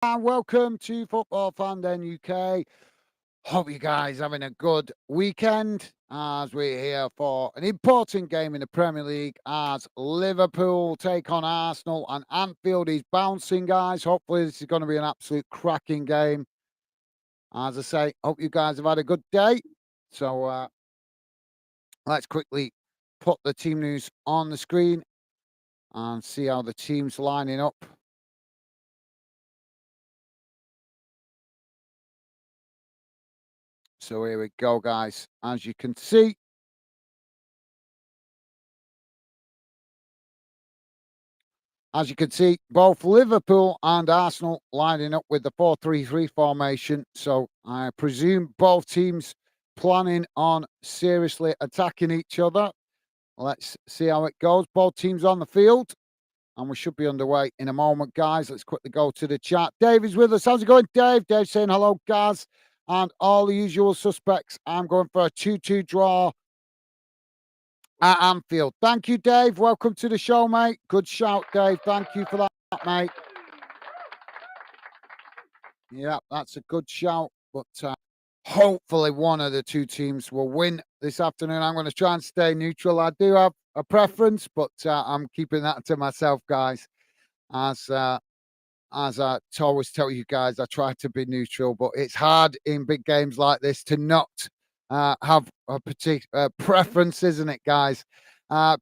And welcome to Football Fan Den UK. Hope you guys having a good weekend as we're here for an important game in the Premier League as Liverpool take on Arsenal and Anfield is bouncing, guys. Hopefully this is going to be an absolute cracking game. As I say, hope you guys have had a good day. So let's quickly put the team news on the screen and see how the team's lining up. So here we go, guys. As you can see, both Liverpool and Arsenal lining up with the 4-3-3 formation. So I presume both teams planning on seriously attacking each other. Let's see how it goes. Both teams on the field. And we should be underway in a moment, guys. Let's quickly go to the chat. Dave is with us. How's it going, Dave? Dave saying hello, Gaz. And all the usual suspects. I'm going for a 2-2 draw at Anfield. Thank you, Dave. Welcome to the show, mate. Good shout, Dave. Thank you for that, mate. Yeah, that's a good shout. But hopefully one of the two teams will win this afternoon. I'm going to try and stay neutral. I do have a preference, but I'm keeping that to myself, guys. As I always tell you guys, I try to be neutral, but it's hard in big games like this to not have a particular preference, isn't it, guys?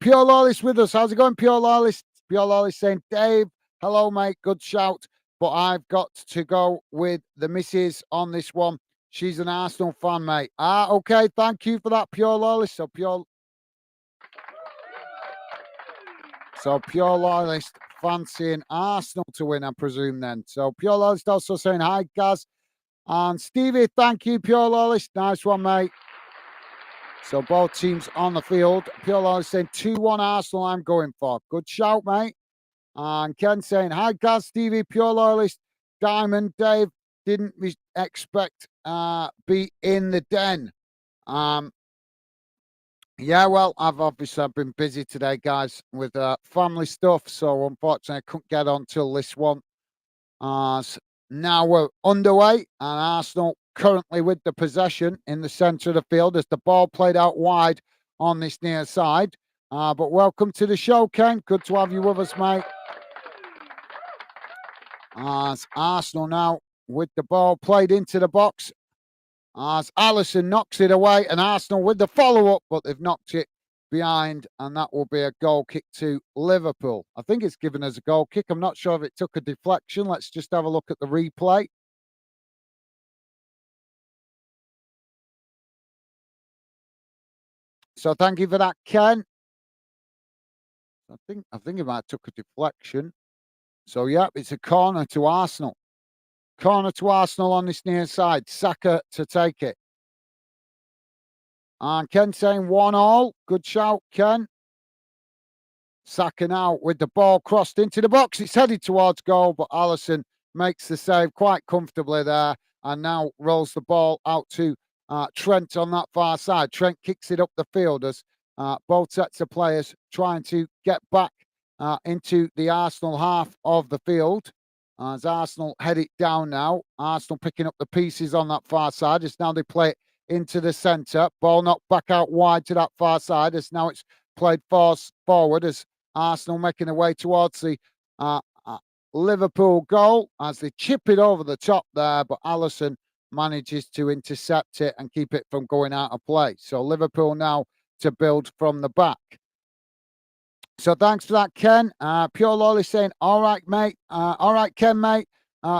Pure Lawless with us. How's it going, Pure Lawless? Pure Lawless saying, Dave, hello, mate. Good shout. But I've got to go with the missus on this one. She's an Arsenal fan, mate. Okay. Thank you for that, Pure Lawless. So Pure Loyalist fancying Arsenal to win, I presume, then. So Pure Loyalist also saying hi, Gaz. And Stevie, thank you, Pure Loyalist. Nice one, mate. So both teams on the field. Pure Loyalist saying 2-1 Arsenal I'm going for. Good shout, mate. And Ken saying, hi, Gaz, Stevie, Pure Loyalist. Diamond, Dave, didn't expect be in the den. Yeah, well, I've been busy today, guys, with family stuff. So unfortunately, I couldn't get on till this one. Now we're underway, and Arsenal currently with the possession in the centre of the field as the ball played out wide on this near side. But welcome to the show, Ken. Good to have you with us, mate. As Arsenal now with the ball played into the box. As Alisson knocks it away, and Arsenal with the follow-up, but they've knocked it behind, and that will be a goal kick to Liverpool. I think it's given us a goal kick. I'm not sure if it took a deflection. Let's just have a look at the replay. So thank you for that, Ken. I think it might have took a deflection. So yeah, it's a corner to Arsenal. Corner to Arsenal on this near side. Saka to take it. And Ken saying 1-1. Good shout, Ken. Saka now with the ball crossed into the box. It's headed towards goal, but Alisson makes the save quite comfortably there and now rolls the ball out to Trent on that far side. Trent kicks it up the field as both sets of players trying to get back into the Arsenal half of the field. As Arsenal head it down now. Arsenal picking up the pieces on that far side as now they play it into the centre. Ball knocked back out wide to that far side as now it's played forward as Arsenal making their way towards the Liverpool goal as they chip it over the top there, but Alisson manages to intercept it and keep it from going out of play. So Liverpool now to build from the back. So thanks for that, Ken. Pure Lolly saying, all right, mate. All right, Ken, mate.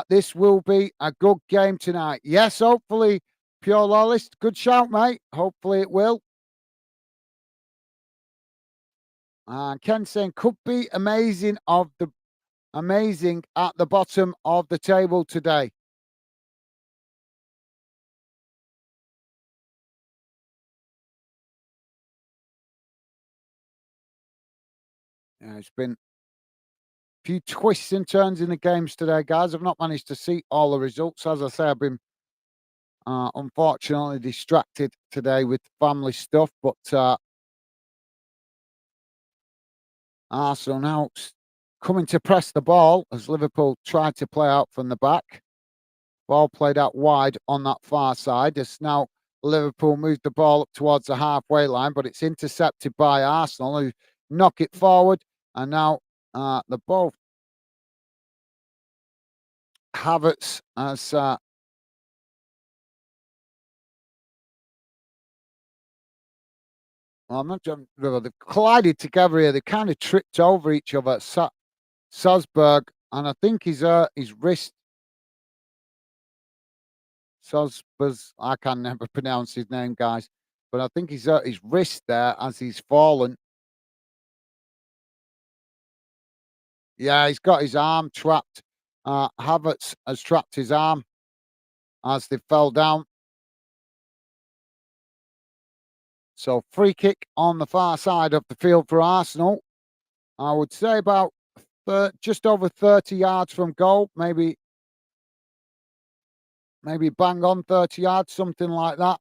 This will be a good game tonight. Yes, hopefully, Pure Lolly. Good shout, mate. Hopefully it will. Ken saying, could be amazing at the bottom of the table today. Yeah, it's been a few twists and turns in the games today, guys. I've not managed to see all the results. As I say, I've been unfortunately distracted today with family stuff, but Arsenal now coming to press the ball as Liverpool tried to play out from the back. Ball played out wide on that far side. As now Liverpool moved the ball up towards the halfway line, but it's intercepted by Arsenal, who knock it forward. And now the ball, Havertz has well, I'm not sure. They've collided together here. They kind of tripped over each other. Salzburg, and I think his wrist. Salzburg, I can never pronounce his name, guys, but I think he's hurt his wrist there as he's fallen. Yeah, he's got his arm trapped. Havertz has trapped his arm as they fell down. So free kick on the far side of the field for Arsenal. I would say about just over 30 yards from goal, maybe bang on 30 yards, something like that.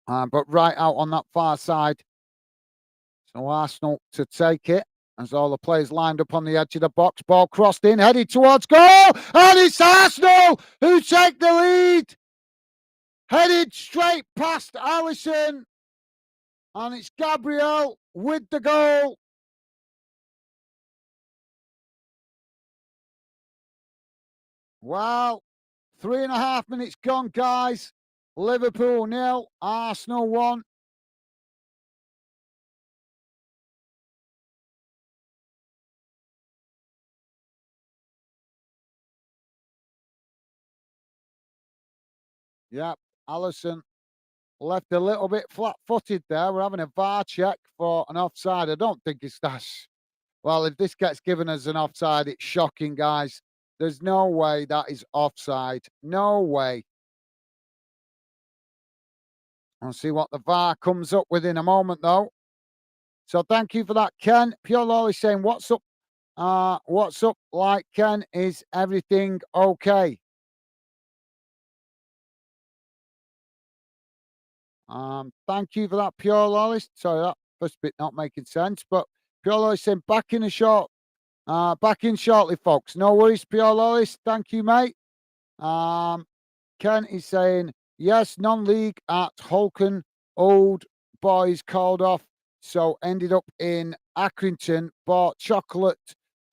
But right out on that far side. So Arsenal to take it as all the players lined up on the edge of the box. Ball crossed in, headed towards goal, and it's Arsenal who take the lead. Headed straight past Alisson, and it's Gabriel with the goal. Well, 3.5 minutes gone, guys. Liverpool 0, Arsenal 1. Yep, Alisson left a little bit flat-footed there. We're having a VAR check for an offside. I don't think it's that. Well, if this gets given as an offside, it's shocking, guys. There's no way that is offside. No way. I'll see what the VAR comes up with in a moment, though. So thank you for that, Ken. Pure Lolly saying, what's up? What's up, like Ken? Is everything okay? Thank you for that, Pure Lolly. Sorry, that first bit not making sense, but Pure Lolly saying back in shortly, folks. No worries, Pure Lolly. Thank you, mate. Ken is saying, yes, non-league at Holcombe. Old boys called off, so ended up in Accrington, bought chocolate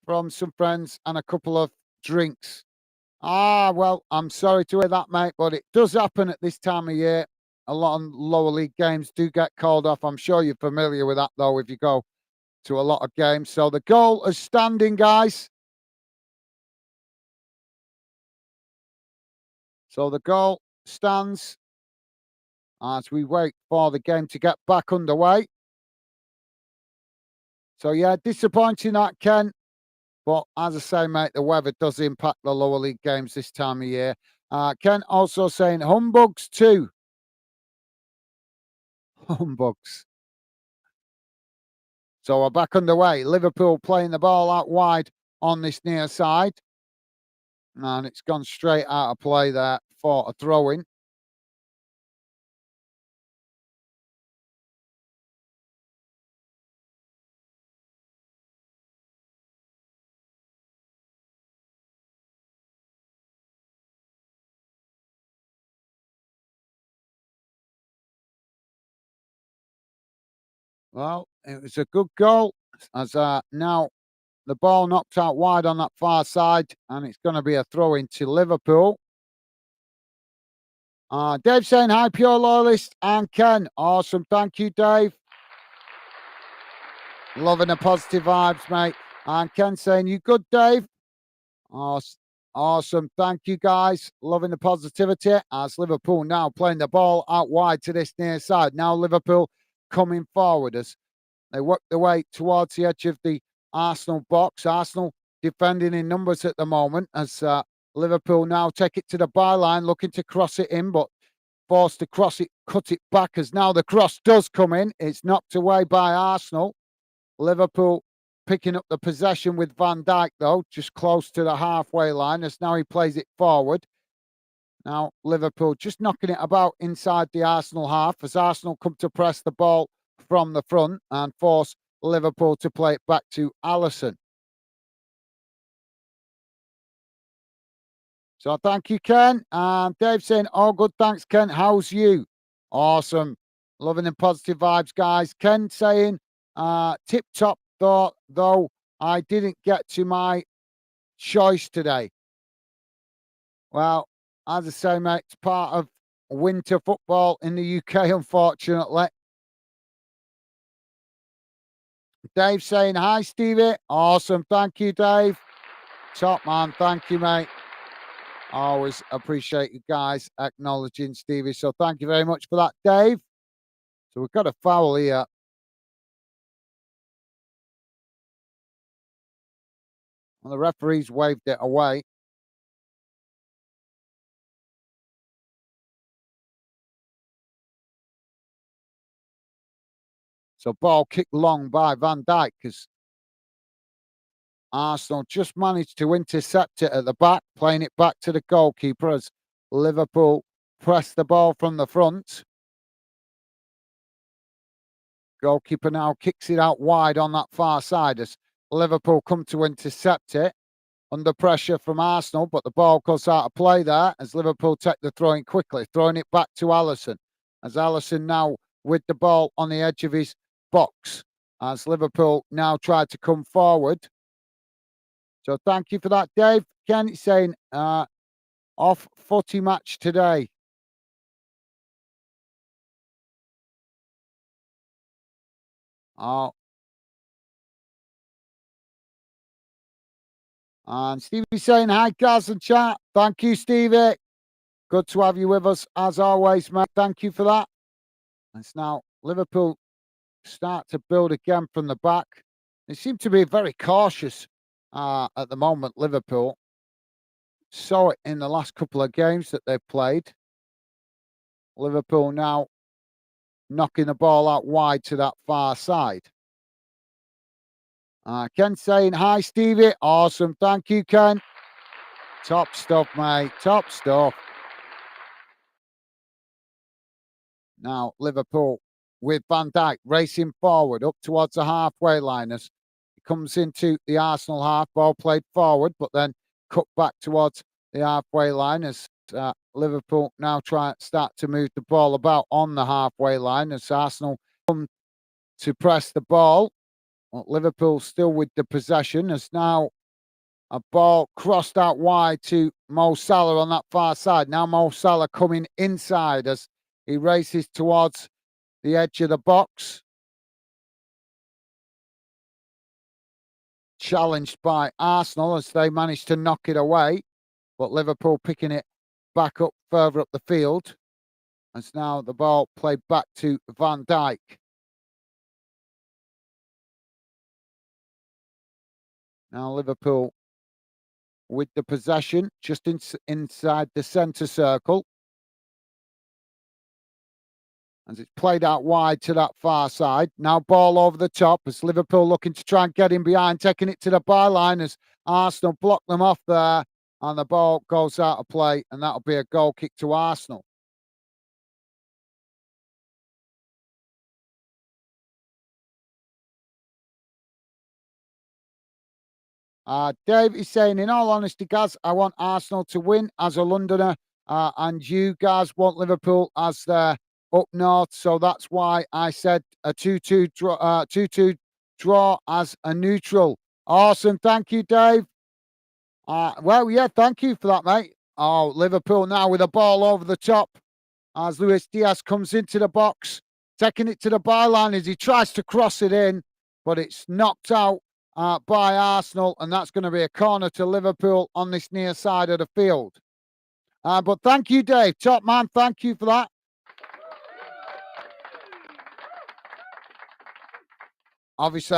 from some friends and a couple of drinks. Well, I'm sorry to hear that, mate, but it does happen at this time of year. A lot of lower league games do get called off. I'm sure you're familiar with that, though, if you go to a lot of games. So the goal is standing, guys. So the goal stands as we wait for the game to get back underway. So, yeah, disappointing that, Ken. But as I say, mate, the weather does impact the lower league games this time of year. Ken also saying humbugs too. Humbugs. So we're back underway. Liverpool playing the ball out wide on this near side. And it's gone straight out of play there for a throw-in. Well, it was a good goal as now the ball knocked out wide on that far side, and it's going to be a throw in to Liverpool. Dave saying hi, pure loyalist, and Ken. Awesome. Thank you, Dave. Loving the positive vibes, mate. And Ken saying, you good, Dave? Awesome. Awesome. Thank you, guys. Loving the positivity as Liverpool now playing the ball out wide to this near side. Now Liverpool coming forward as they work their way towards the edge of the Arsenal box. Arsenal defending in numbers at the moment as Liverpool now take it to the byline, looking to cross it in, but forced to cross it, cut it back as now the cross does come in. It's knocked away by Arsenal. Liverpool picking up the possession with Van Dijk, though, just close to the halfway line as now he plays it forward. Now Liverpool just knocking it about inside the Arsenal half as Arsenal come to press the ball from the front and force Liverpool to play it back to Alisson. So thank you, Ken. And Dave saying, "All good, thanks, Ken. How's you?" Awesome. Loving and positive vibes, guys. Ken saying, tip top thought, though I didn't get to my choice today. Well, as I say, mate, it's part of winter football in the UK, unfortunately. Dave saying, "Hi, Stevie." Awesome. Thank you, Dave. Top man. Thank you, mate. Always appreciate you guys acknowledging Stevie. So thank you very much for that, Dave. So we've got a foul here. And the referee's waved it away. So ball kicked long by Van Dijk because Arsenal just managed to intercept it at the back, playing it back to the goalkeeper as Liverpool press the ball from the front. Goalkeeper now kicks it out wide on that far side as Liverpool come to intercept it under pressure from Arsenal, but the ball goes out of play there as Liverpool take the throw in quickly, throwing it back to Alisson. As Alisson now with the ball on the edge of his box as Liverpool now try to come forward. So thank you for that, Dave. Ken saying off footy match today. Oh, and Stevie saying hi, guys, and chat. Thank you, Stevie. Good to have you with us as always, mate. Thank you for that. It's now Liverpool start to build again from the back. They seem to be very cautious at the moment, Liverpool. Saw it in the last couple of games that they've played. Liverpool now knocking the ball out wide to that far side. Ken saying, hi, Stevie. Awesome. Thank you, Ken. Top stuff, mate. Top stuff. Now, Liverpool with Van Dijk racing forward up towards the halfway line as he comes into the Arsenal half, ball played forward, but then cut back towards the halfway line as Liverpool now start to move the ball about on the halfway line as Arsenal come to press the ball. Well, Liverpool still with the possession as now a ball crossed out wide to Mo Salah on that far side. Now Mo Salah coming inside as he races towards the edge of the box. Challenged by Arsenal as they managed to knock it away. But Liverpool picking it back up further up the field. As now the ball played back to Van Dijk. Now Liverpool with the possession just inside the centre circle. As it's played out wide to that far side. Now ball over the top as Liverpool looking to try and get in behind, taking it to the byline as Arsenal block them off there. And the ball goes out of play, and that'll be a goal kick to Arsenal. Dave is saying, in all honesty, guys, I want Arsenal to win as a Londoner, and you guys want Liverpool as their up north. So that's why I said a 2-2 draw, 2-2 draw as a neutral. Awesome. Thank you, Dave. Well, yeah, thank you for that, mate. Oh, Liverpool now with a ball over the top as Luis Diaz comes into the box, taking it to the byline as he tries to cross it in, but it's knocked out by Arsenal, and that's going to be a corner to Liverpool on this near side of the field. But thank you, Dave. Top man, thank you for that. Obviously,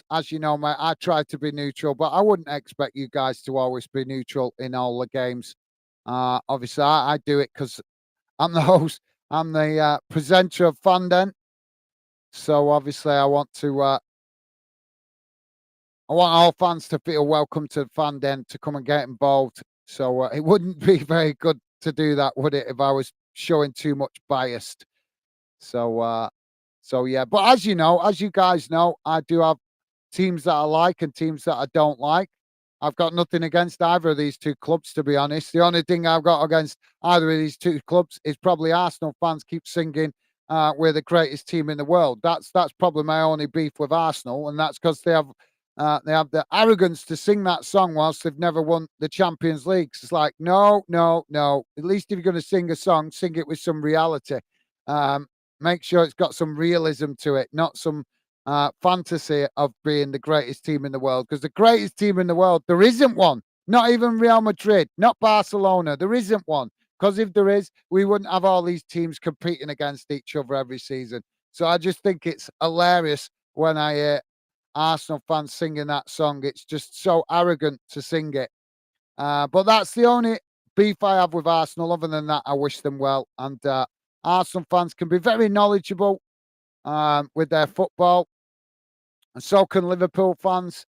as you know, mate, I try to be neutral, but I wouldn't expect you guys to always be neutral in all the games. Obviously, I do it because I'm the host. I'm the presenter of Fanden, so obviously, I want to. I want all fans to feel welcome to Fanden to come and get involved. So it wouldn't be very good to do that, would it? If I was showing too much biased. So so yeah, but as you know, as you guys know, I do have teams that I like and teams that I don't like. I've got nothing against either of these two clubs, to be honest. The only thing I've got against either of these two clubs is probably Arsenal fans keep singing we're the greatest team in the world. That's probably my only beef with Arsenal, and that's because they have the arrogance to sing that song whilst they've never won the Champions League. It's like, no, no, no. At least if you're going to sing a song, sing it with some reality. Make sure it's got some realism to it, not some fantasy of being the greatest team in the world. Because the greatest team in the world, there isn't one. Not even Real Madrid, not Barcelona. There isn't one. Because if there is, we wouldn't have all these teams competing against each other every season. So I just think it's hilarious when I hear Arsenal fans singing that song. It's just so arrogant to sing it. But that's the only beef I have with Arsenal. Other than that, I wish them well. And Arsenal fans can be very knowledgeable with their football. And so can Liverpool fans.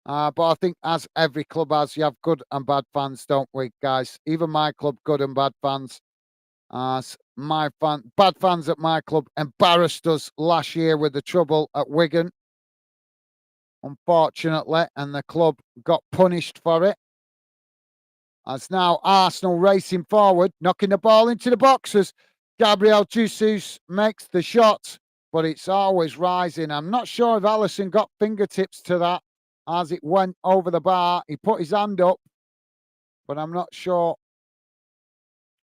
But I think as every club has, you have good and bad fans, don't we, guys? Even my club, good and bad fans. Bad fans at my club embarrassed us last year with the trouble at Wigan, unfortunately, and the club got punished for it. As now Arsenal racing forward, knocking the ball into the boxes. Gabriel Jesus makes the shot, but it's always rising. I'm not sure if Alisson got fingertips to that as it went over the bar. He put his hand up, but I'm not sure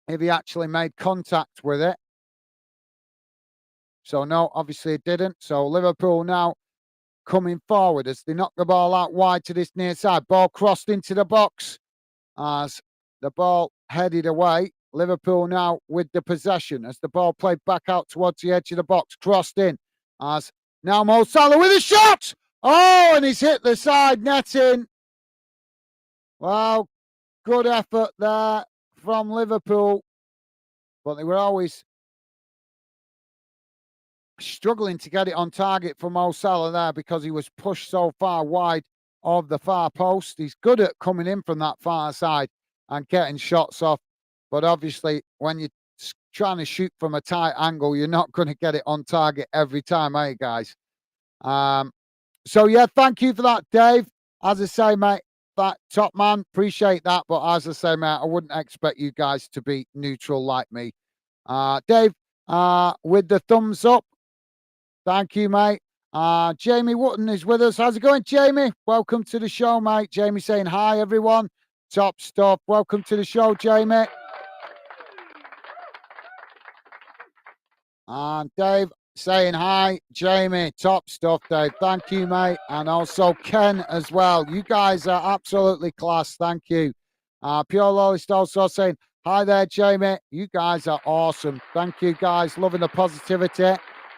if he actually made contact with it. So no, obviously it didn't. So Liverpool now coming forward as they knock the ball out wide to this near side. Ball crossed into the box as the ball headed away. Liverpool now with the possession as the ball played back out towards the edge of the box. Crossed in as now Mo Salah with a shot. Oh, and he's hit the side netting. Wow, good effort there from Liverpool. But they were always struggling to get it on target for Mo Salah there because he was pushed so far wide of the far post. He's good at coming in from that far side and getting shots off. But obviously, when you're trying to shoot from a tight angle, you're not going to get it on target every time, eh, guys? So, yeah, thank you for that, Dave. As I say, mate, that top man, appreciate that. But as I say, mate, I wouldn't expect you guys to be neutral like me. Dave, with the thumbs up, thank you, mate. Jamie Wotton is with us. How's it going, Jamie? Welcome to the show, mate. Jamie saying hi, everyone. Top stuff. Welcome to the show, Jamie. And Dave saying hi, Jamie. Top stuff, Dave. Thank you, mate. And also Ken as well. You guys are absolutely class. Thank you. Pure Lolist also saying hi there, Jamie. You guys are awesome. Thank you, guys. Loving the positivity.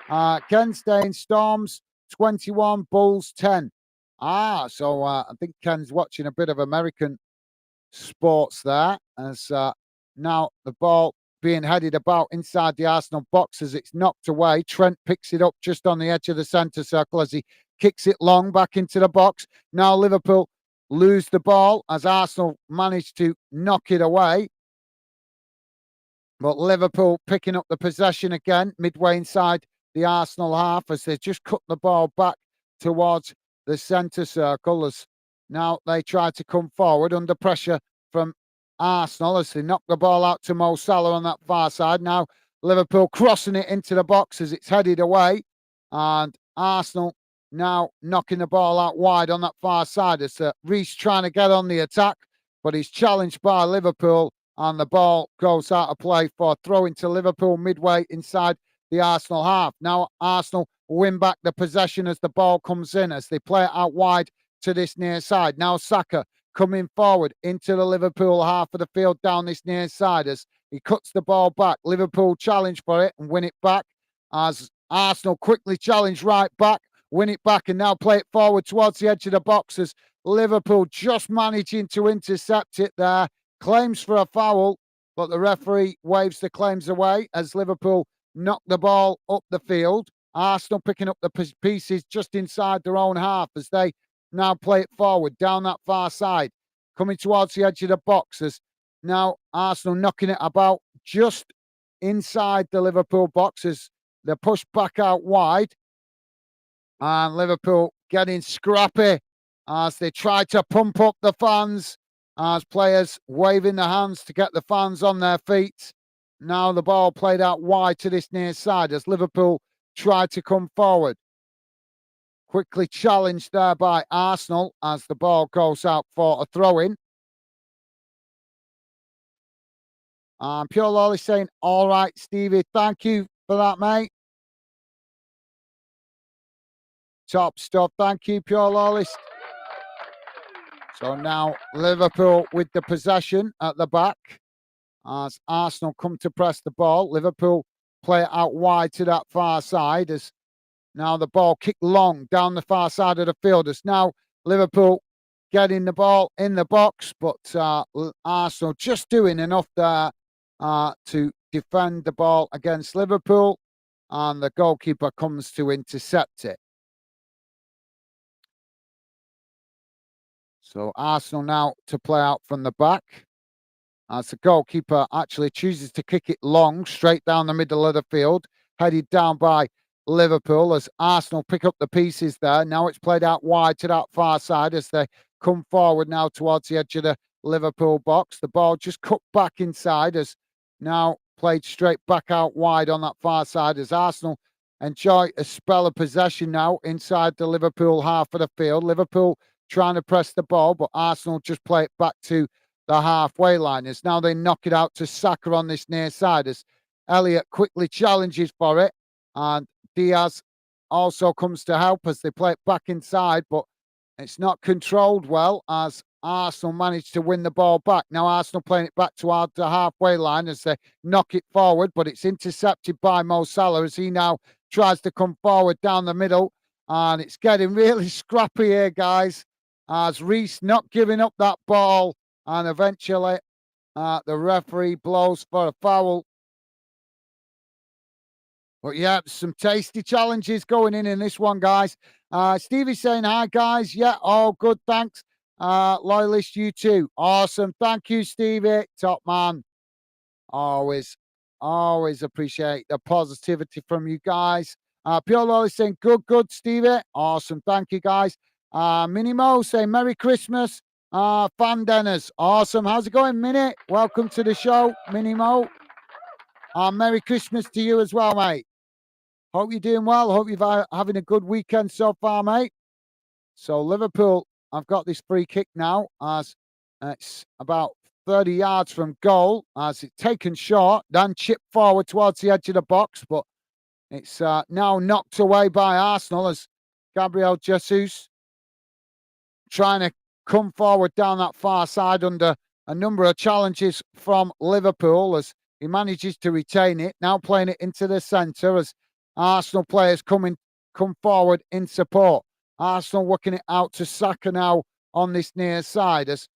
Ken staying Storms 21, Bulls 10. So I think Ken's watching a bit of American sports there as now the ball being headed about inside the Arsenal box as it's knocked away. Trent picks it up just on the edge of the centre circle as he kicks it long back into the box. Now Liverpool lose the ball as Arsenal manage to knock it away. But Liverpool picking up the possession again, midway inside the Arsenal half as they just cut the ball back towards the centre circle as now they try to come forward under pressure from Arsenal as they knock the ball out to Mo Salah on that far side. Now Liverpool crossing it into the box as it's headed away. And Arsenal now knocking the ball out wide on that far side as Reece trying to get on the attack, but he's challenged by Liverpool and the ball goes out of play for throw into Liverpool midway inside the Arsenal half. Now Arsenal win back the possession as the ball comes in as they play it out wide to this near side. Now Saka coming forward into the Liverpool half of the field down this near side as he cuts the ball back. Liverpool challenge for it and win it back as Arsenal quickly challenge right back, win it back and now play it forward towards the edge of the box as Liverpool just managing to intercept it there. Claims for a foul, but the referee waves the claims away as Liverpool knock the ball up the field. Arsenal picking up the pieces just inside their own half as they now play it forward down that far side, coming towards the edge of the box as now Arsenal knocking it about just inside the Liverpool box as they're pushed back out wide. And Liverpool getting scrappy as they try to pump up the fans, as players waving their hands to get the fans on their feet. Now the ball played out wide to this near side as Liverpool try to come forward. Quickly challenged there by Arsenal as the ball goes out for a throw-in. Pure Lolly saying, all right, Stevie, thank you for that, mate. Top stuff. Thank you, Pure Lolly. So now Liverpool with the possession at the back as Arsenal come to press the ball. Liverpool play it out wide to that far side as now the ball kicked long down the far side of the field. As now Liverpool getting the ball in the box, but Arsenal just doing enough there to defend the ball against Liverpool, and the goalkeeper comes to intercept it. So Arsenal now to play out from the back as the goalkeeper actually chooses to kick it long, straight down the middle of the field, headed down by Liverpool as Arsenal pick up the pieces there. Now it's played out wide to that far side as they come forward now towards the edge of the Liverpool box. The ball just cut back inside as now played straight back out wide on that far side as Arsenal enjoy a spell of possession now inside the Liverpool half of the field. Liverpool trying to press the ball, but Arsenal just play it back to the halfway line as now they knock it out to Saka on this near side as Elliott quickly challenges for it, and Diaz also comes to help as they play it back inside, but it's not controlled well as Arsenal managed to win the ball back. Now Arsenal playing it back to the halfway line as they knock it forward, but it's intercepted by Mo Salah as he now tries to come forward down the middle, and it's getting really scrappy here, guys, as Reece not giving up that ball, and eventually the referee blows for a foul. But yeah, some tasty challenges going in this one, guys. Stevie's saying, hi, guys. Yeah, all good, thanks. Loyalist, you too. Awesome. Thank you, Stevie. Top man. Always, always appreciate the positivity from you guys. Pure Loyalist saying, good, Stevie. Awesome. Thank you, guys. Minnie Mo saying, Merry Christmas. Fan Denners. Awesome. How's it going, Minnie? Welcome to the show, Minnie Mo. Merry Christmas to you as well, mate. Hope you're doing well. Hope you're having a good weekend so far, mate. So Liverpool, I've got this free kick now as it's about 30 yards from goal as it's taken short, then chipped forward towards the edge of the box, but it's now knocked away by Arsenal as Gabriel Jesus trying to come forward down that far side under a number of challenges from Liverpool as he manages to retain it. Now playing it into the centre as Arsenal players come forward in support. Arsenal working it out to Saka now on this near side as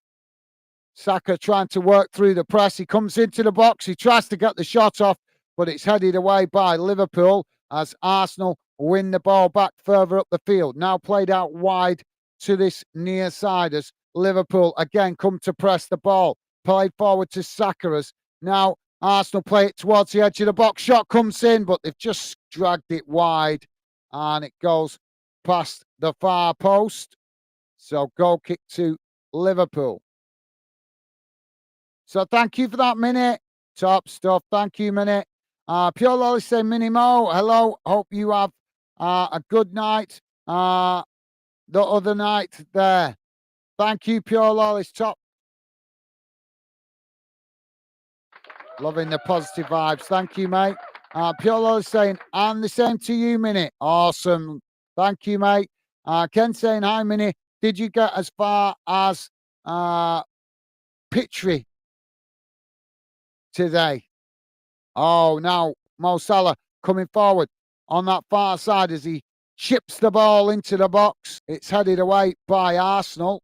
Saka trying to work through the press. He comes into the box. He tries to get the shot off, but it's headed away by Liverpool as Arsenal win the ball back further up the field. Now played out wide to this near side as Liverpool again come to press the ball. Played forward to Saka as now Arsenal play it towards the edge of the box. Shot comes in, but they've just dragged it wide and it goes past the far post. So goal kick to Liverpool. So thank you for that, Minnie. Top stuff. Thank you, Minnie. Pure Lolly saying, Minnie Mo, hello. Hope you have a good night. The other night there. Thank you, Pure Lolly. Top. Loving the positive vibes. Thank you, mate. Pure Lolly saying, and the same to you, Minnie. Awesome. Thank you, mate. Ken saying, hi, Minnie. Did you get as far as Pitchley today? Oh, now Mo Salah coming forward on that far side as he chips the ball into the box. It's headed away by Arsenal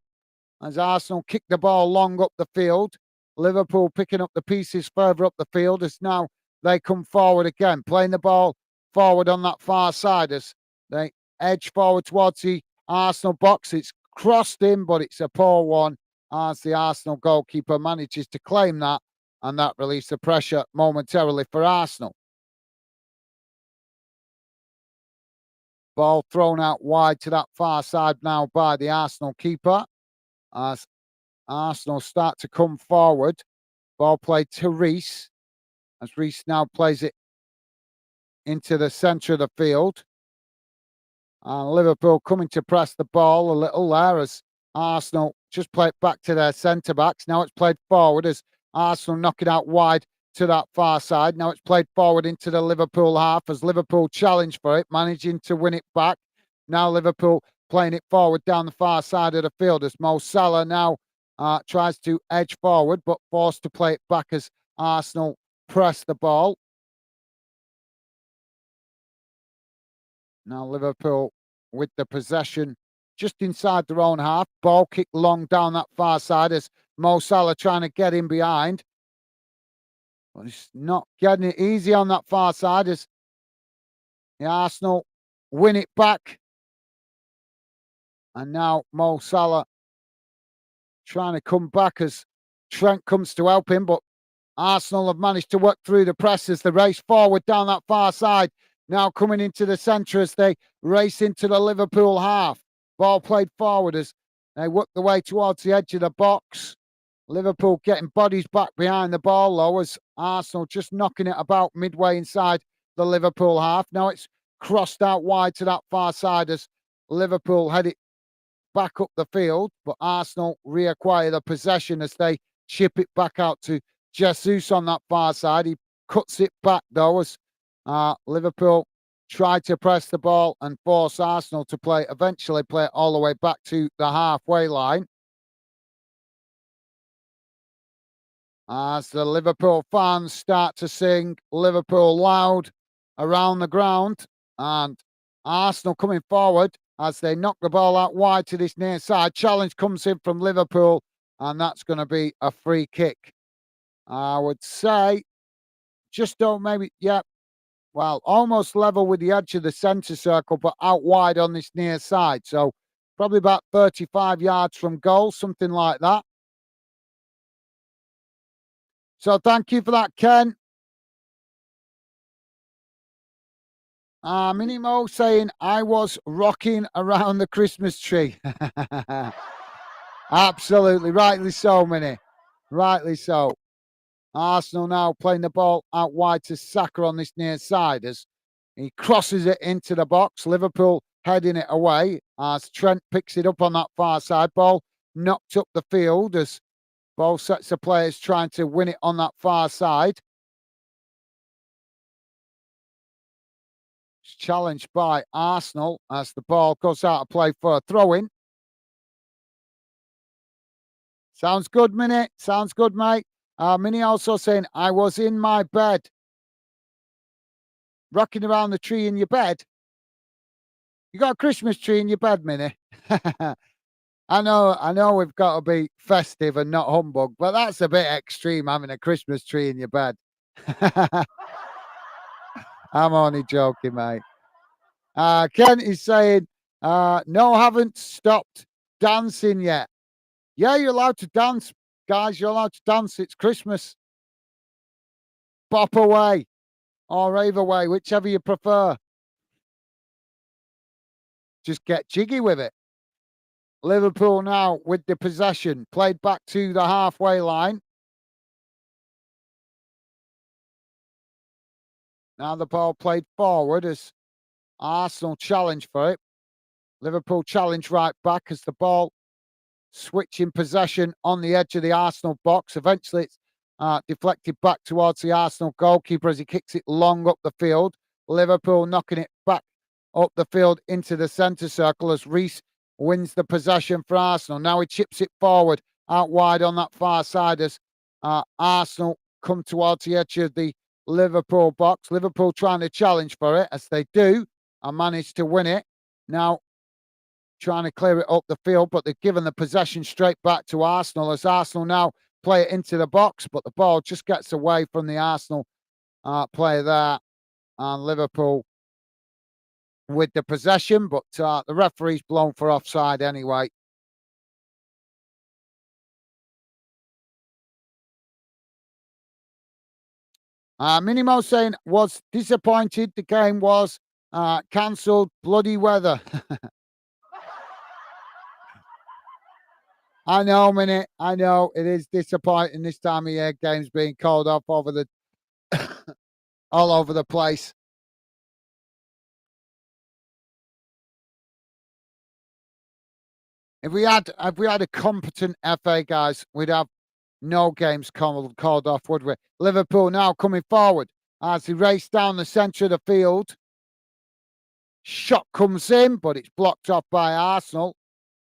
as Arsenal kick the ball long up the field. Liverpool picking up the pieces further up the field as now they come forward again, playing the ball forward on that far side as they edge forward towards the Arsenal box. It's crossed in, but it's a poor one as the Arsenal goalkeeper manages to claim that, and that relieves the pressure momentarily for Arsenal. Ball thrown out wide to that far side now by the Arsenal keeper. As Arsenal start to come forward. Ball played to Reece. As Reece now plays it into the centre of the field. And Liverpool coming to press the ball a little there as Arsenal just play it back to their centre backs. Now it's played forward as Arsenal knock it out wide to that far side. Now it's played forward into the Liverpool half as Liverpool challenge for it, managing to win it back. Now Liverpool playing it forward down the far side of the field as Mo Salah now tries to edge forward but forced to play it back as Arsenal press the ball. Now Liverpool with the possession just inside their own half. Ball kicked long down that far side as Mo Salah trying to get in behind. But it's not getting it easy on that far side as the Arsenal win it back. And now Mo Salah trying to come back as Trent comes to help him. But Arsenal have managed to work through the press as they race forward down that far side. Now coming into the centre as they race into the Liverpool half. Ball played forward as they work the way towards the edge of the box. Liverpool getting bodies back behind the ball, though, as Arsenal just knocking it about midway inside the Liverpool half. Now it's crossed out wide to that far side as Liverpool head it back up the field, but Arsenal reacquire the possession as they chip it back out to Jesus on that far side. He cuts it back, though, as Liverpool tried to press the ball and force Arsenal to eventually play it all the way back to the halfway line. As the Liverpool fans start to sing Liverpool loud around the ground, and Arsenal coming forward as they knock the ball out wide to this near side. Challenge comes in from Liverpool, and that's going to be a free kick. I would say just don't maybe, yeah, well, almost level with the edge of the centre circle, but out wide on this near side. So probably about 35 yards from goal, something like that. So thank you for that, Ken. Minimo saying I was rocking around the Christmas tree. Absolutely, rightly so, Minnie. Rightly so. Arsenal now playing the ball out wide to Saka on this near side as he crosses it into the box. Liverpool heading it away as Trent picks it up on that far side. Ball knocked up the field as both sets of players trying to win it on that far side. It's challenged by Arsenal as the ball goes out of play for a throw-in. Sounds good, Minnie. Sounds good, mate. Minnie also saying, I was in my bed. Rocking around the tree in your bed. You got a Christmas tree in your bed, Minnie? I know we've got to be festive and not humbug, but that's a bit extreme having a Christmas tree in your bed. I'm only joking, mate. Ken is saying, no, haven't stopped dancing yet. Yeah, you're allowed to dance, guys. You're allowed to dance. It's Christmas. Bop away or rave away, whichever you prefer. Just get jiggy with it. Liverpool now with the possession, played back to the halfway line. Now the ball played forward as Arsenal challenge for it. Liverpool challenge right back as the ball switching possession on the edge of the Arsenal box. Eventually it's deflected back towards the Arsenal goalkeeper as he kicks it long up the field. Liverpool knocking it back up the field into the centre circle as Reece wins the possession for Arsenal. Now he chips it forward out wide on that far side as Arsenal come towards the edge of the Liverpool box. Liverpool trying to challenge for it as they do and manage to win it. Now trying to clear it up the field, but they've given the possession straight back to Arsenal as Arsenal now play it into the box, but the ball just gets away from the Arsenal player there, and Liverpool with the possession, but the referee's blown for offside anyway. Minimo saying was disappointed. The game was Cancelled bloody weather. I know, minute. I know it is disappointing this time of year. Games being called off over the all over the place. If we had a competent FA, guys, we'd have no games called off, would we? Liverpool now coming forward as they race down the centre of the field. Shot comes in, but it's blocked off by Arsenal.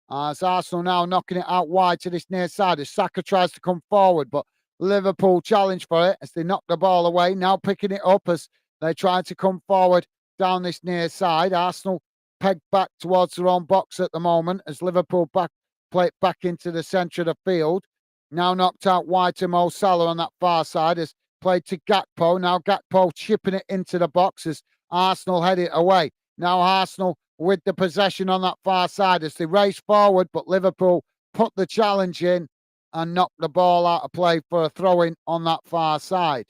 As Arsenal now knocking it out wide to this near side as Saka tries to come forward, but Liverpool challenge for it as they knock the ball away. Now picking it up as they try to come forward down this near side. Arsenal pegged back towards their own box at the moment as Liverpool play it back into the centre of the field. Now knocked out wide to Mo Salah on that far side as played to Gakpo. Now Gakpo chipping it into the box as Arsenal head it away. Now Arsenal with the possession on that far side as they race forward, but Liverpool put the challenge in and knocked the ball out of play for a throw-in on that far side.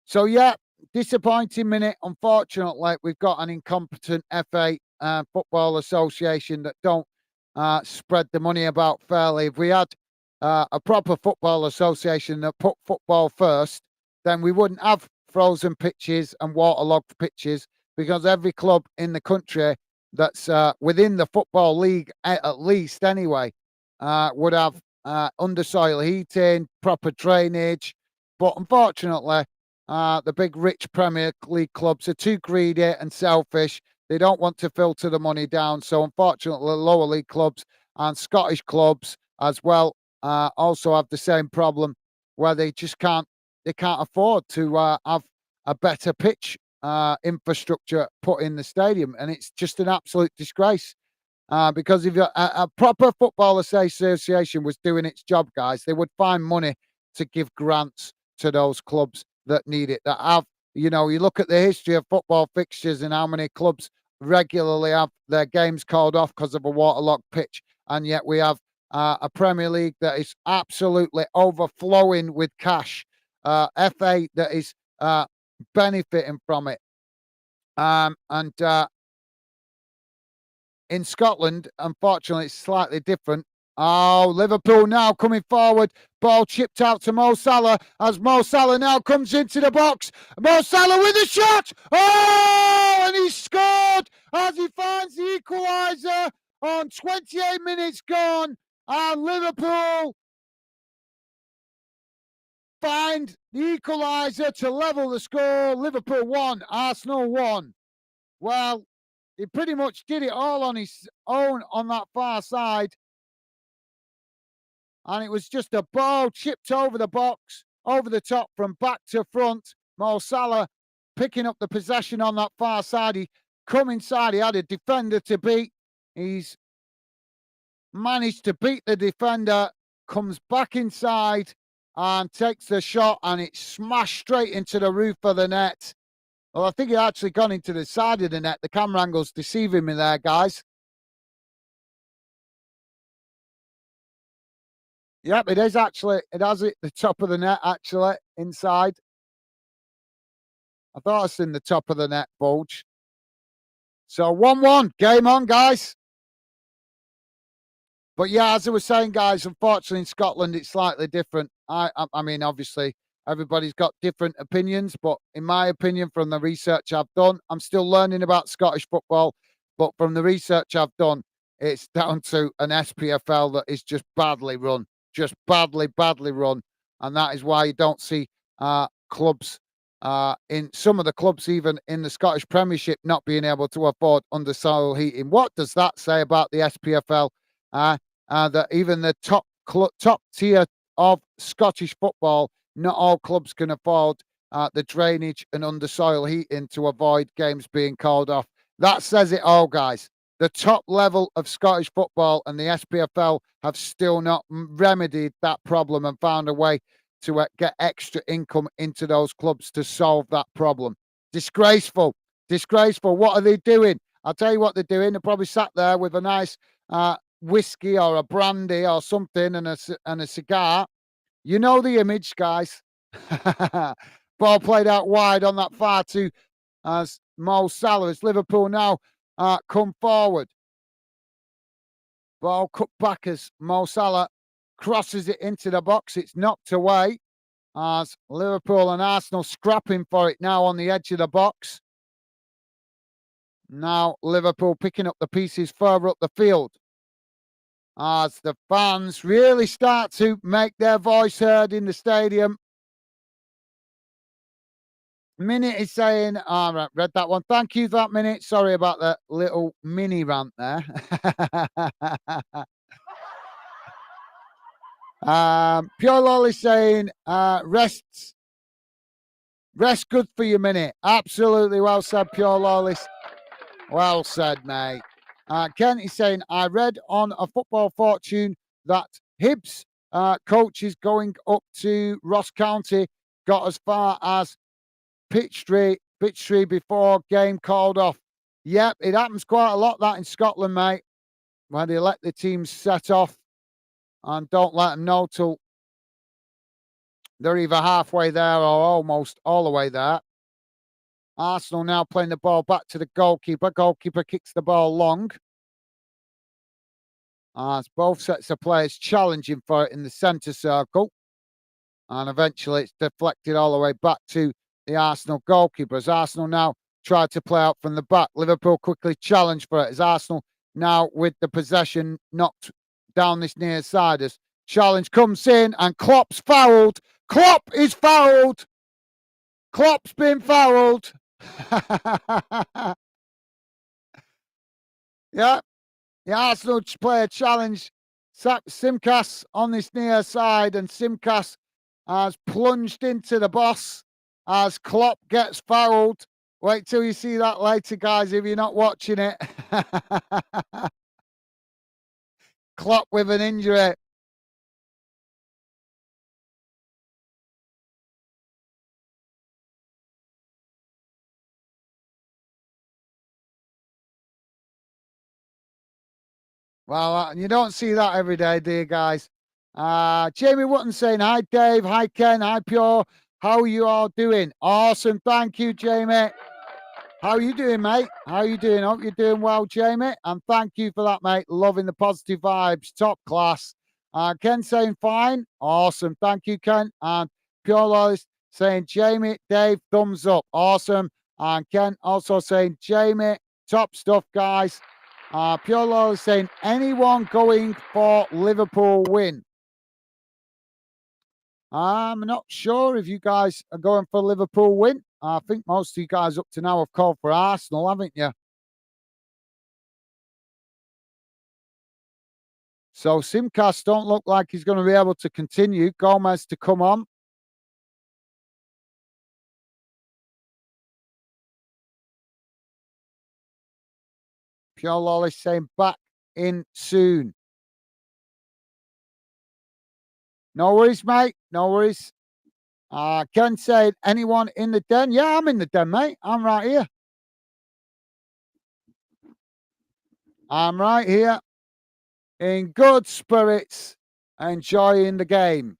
So, yeah, disappointing minute. Unfortunately, we've got an incompetent FA Football Association that don't spread the money about fairly. If we had a proper football association that put football first, then we wouldn't have frozen pitches and waterlogged pitches because every club in the country that's within the football league, at least anyway, would have undersoil heating, proper drainage. But unfortunately, the big rich Premier League clubs are too greedy and selfish. They don't want to filter the money down. So unfortunately, lower league clubs and Scottish clubs as well also have the same problem where they just can't afford to have a better pitch infrastructure put in the stadium, and it's just an absolute disgrace. Because if a proper football association was doing its job, guys, they would find money to give grants to those clubs that need it. That have, you look at the history of football fixtures and how many clubs regularly have their games called off because of a waterlogged pitch, and yet we have a Premier League that is absolutely overflowing with cash. FA that is benefiting from it. And in Scotland, unfortunately, it's slightly different. Oh, Liverpool now coming forward. Ball chipped out to Mo Salah as Mo Salah now comes into the box. Mo Salah with a shot. Oh, and he scored as he finds the equaliser on 28 minutes gone. And Liverpool find the equaliser to level the score. Liverpool 1, Arsenal 1. Well, he pretty much did it all on his own on that far side. And it was just a ball chipped over the box, over the top from back to front. Mo Salah picking up the possession on that far side. He come inside. He had a defender to beat. He's managed to beat the defender, comes back inside and takes the shot, and it smashed straight into the roof of the net. Well, I think it actually gone into the side of the net. The camera angle's deceiving me there, guys. Yep, it is actually. It has it the top of the net, actually, inside. I thought I seen the top of the net bulge. So 1-1. Game on, guys. But yeah, as I was saying, guys, unfortunately in Scotland it's slightly different. I mean, obviously everybody's got different opinions, but in my opinion, from the research I've done, I'm still learning about Scottish football, but from the research I've done, it's down to an SPFL that is just badly run, just badly run, and that is why you don't see clubs in some of the clubs, even in the Scottish Premiership, not being able to afford undersoil heating. What does that say about the SPFL? That even the top tier of Scottish football, not all clubs can afford the drainage and undersoil heating to avoid games being called off. That says it all, guys. The top level of Scottish football and the SPFL have still not remedied that problem and found a way to get extra income into those clubs to solve that problem. Disgraceful. Disgraceful. What are they doing? I'll tell you what they're doing. They're probably sat there with a nice whiskey or a brandy or something and a cigar. You know the image, guys. But Ball played out wide on that far to as Mo Salah. As Liverpool now come forward. Ball cut back as Mo Salah crosses it into the box. It's knocked away as Liverpool and Arsenal scrapping for it now on the edge of the box. Now Liverpool picking up the pieces further up the field as the fans really start to make their voice heard in the stadium. Minute is saying, all right, read that one. Thank you for that, Minute. Sorry about the little mini rant there. Pure Lol is saying, rest good for your Minute. Absolutely well said, Pure Lol. Well said, mate. Ken is saying, I read on a Football Fortune that Hibs coach is going up to Ross County, got as far as Pitchtree before game called off. Yep, it happens quite a lot, that in Scotland, mate, where they let the teams set off and don't let them know till they're either halfway there or almost all the way there. Arsenal now playing the ball back to the goalkeeper. Goalkeeper kicks the ball long. As both sets of players challenging for it in the centre circle. And eventually it's deflected all the way back to the Arsenal goalkeeper. As Arsenal now try to play out from the back. Liverpool quickly challenge for it. As Arsenal now with the possession knocked down this near side. As challenge comes in and Klopp's fouled. Klopp is fouled. Klopp's been fouled. Yeah. The Arsenal player challenge Simcas on this near side, and Simcas has plunged into the boss as Klopp gets fouled. Wait till you see that later, guys, if you're not watching it. Klopp with an injury. Well, you don't see that every day, do you, guys? Jamie Wotton saying, hi, Dave. Hi, Ken. Hi, Pure. How are you all doing? Awesome. Thank you, Jamie. How are you doing, mate? How are you doing? Hope you're doing well, Jamie. And thank you for that, mate. Loving the positive vibes. Top class. Ken saying fine. Awesome. Thank you, Ken. And Pure Loyalist saying, Jamie, Dave, thumbs up. Awesome. And Ken also saying, Jamie, top stuff, guys. Pure Loyalist saying, anyone going for Liverpool win? I'm not sure if you guys are going for Liverpool win. I think most of you guys up to now have called for Arsenal, haven't you? So Simcast don't look like he's going to be able to continue. Gomez to come on. Pure Lolly saying back in soon. No worries, mate. No worries. Ken said, anyone in the den? Yeah, I'm in the den, mate. I'm right here. I'm right here in good spirits, enjoying the game.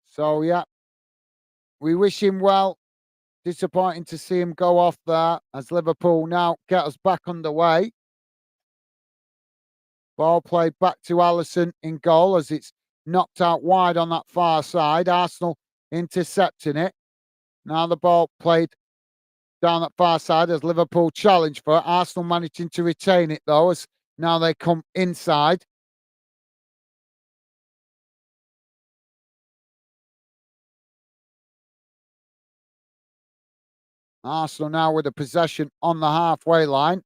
So, yeah, we wish him well. Disappointing to see him go off there as Liverpool now get us back underway. Ball played back to Alisson in goal as it's knocked out wide on that far side. Arsenal intercepting it. Now the ball played down that far side as Liverpool challenge for it. Arsenal managing to retain it though as now they come inside. Arsenal now with the possession on the halfway line.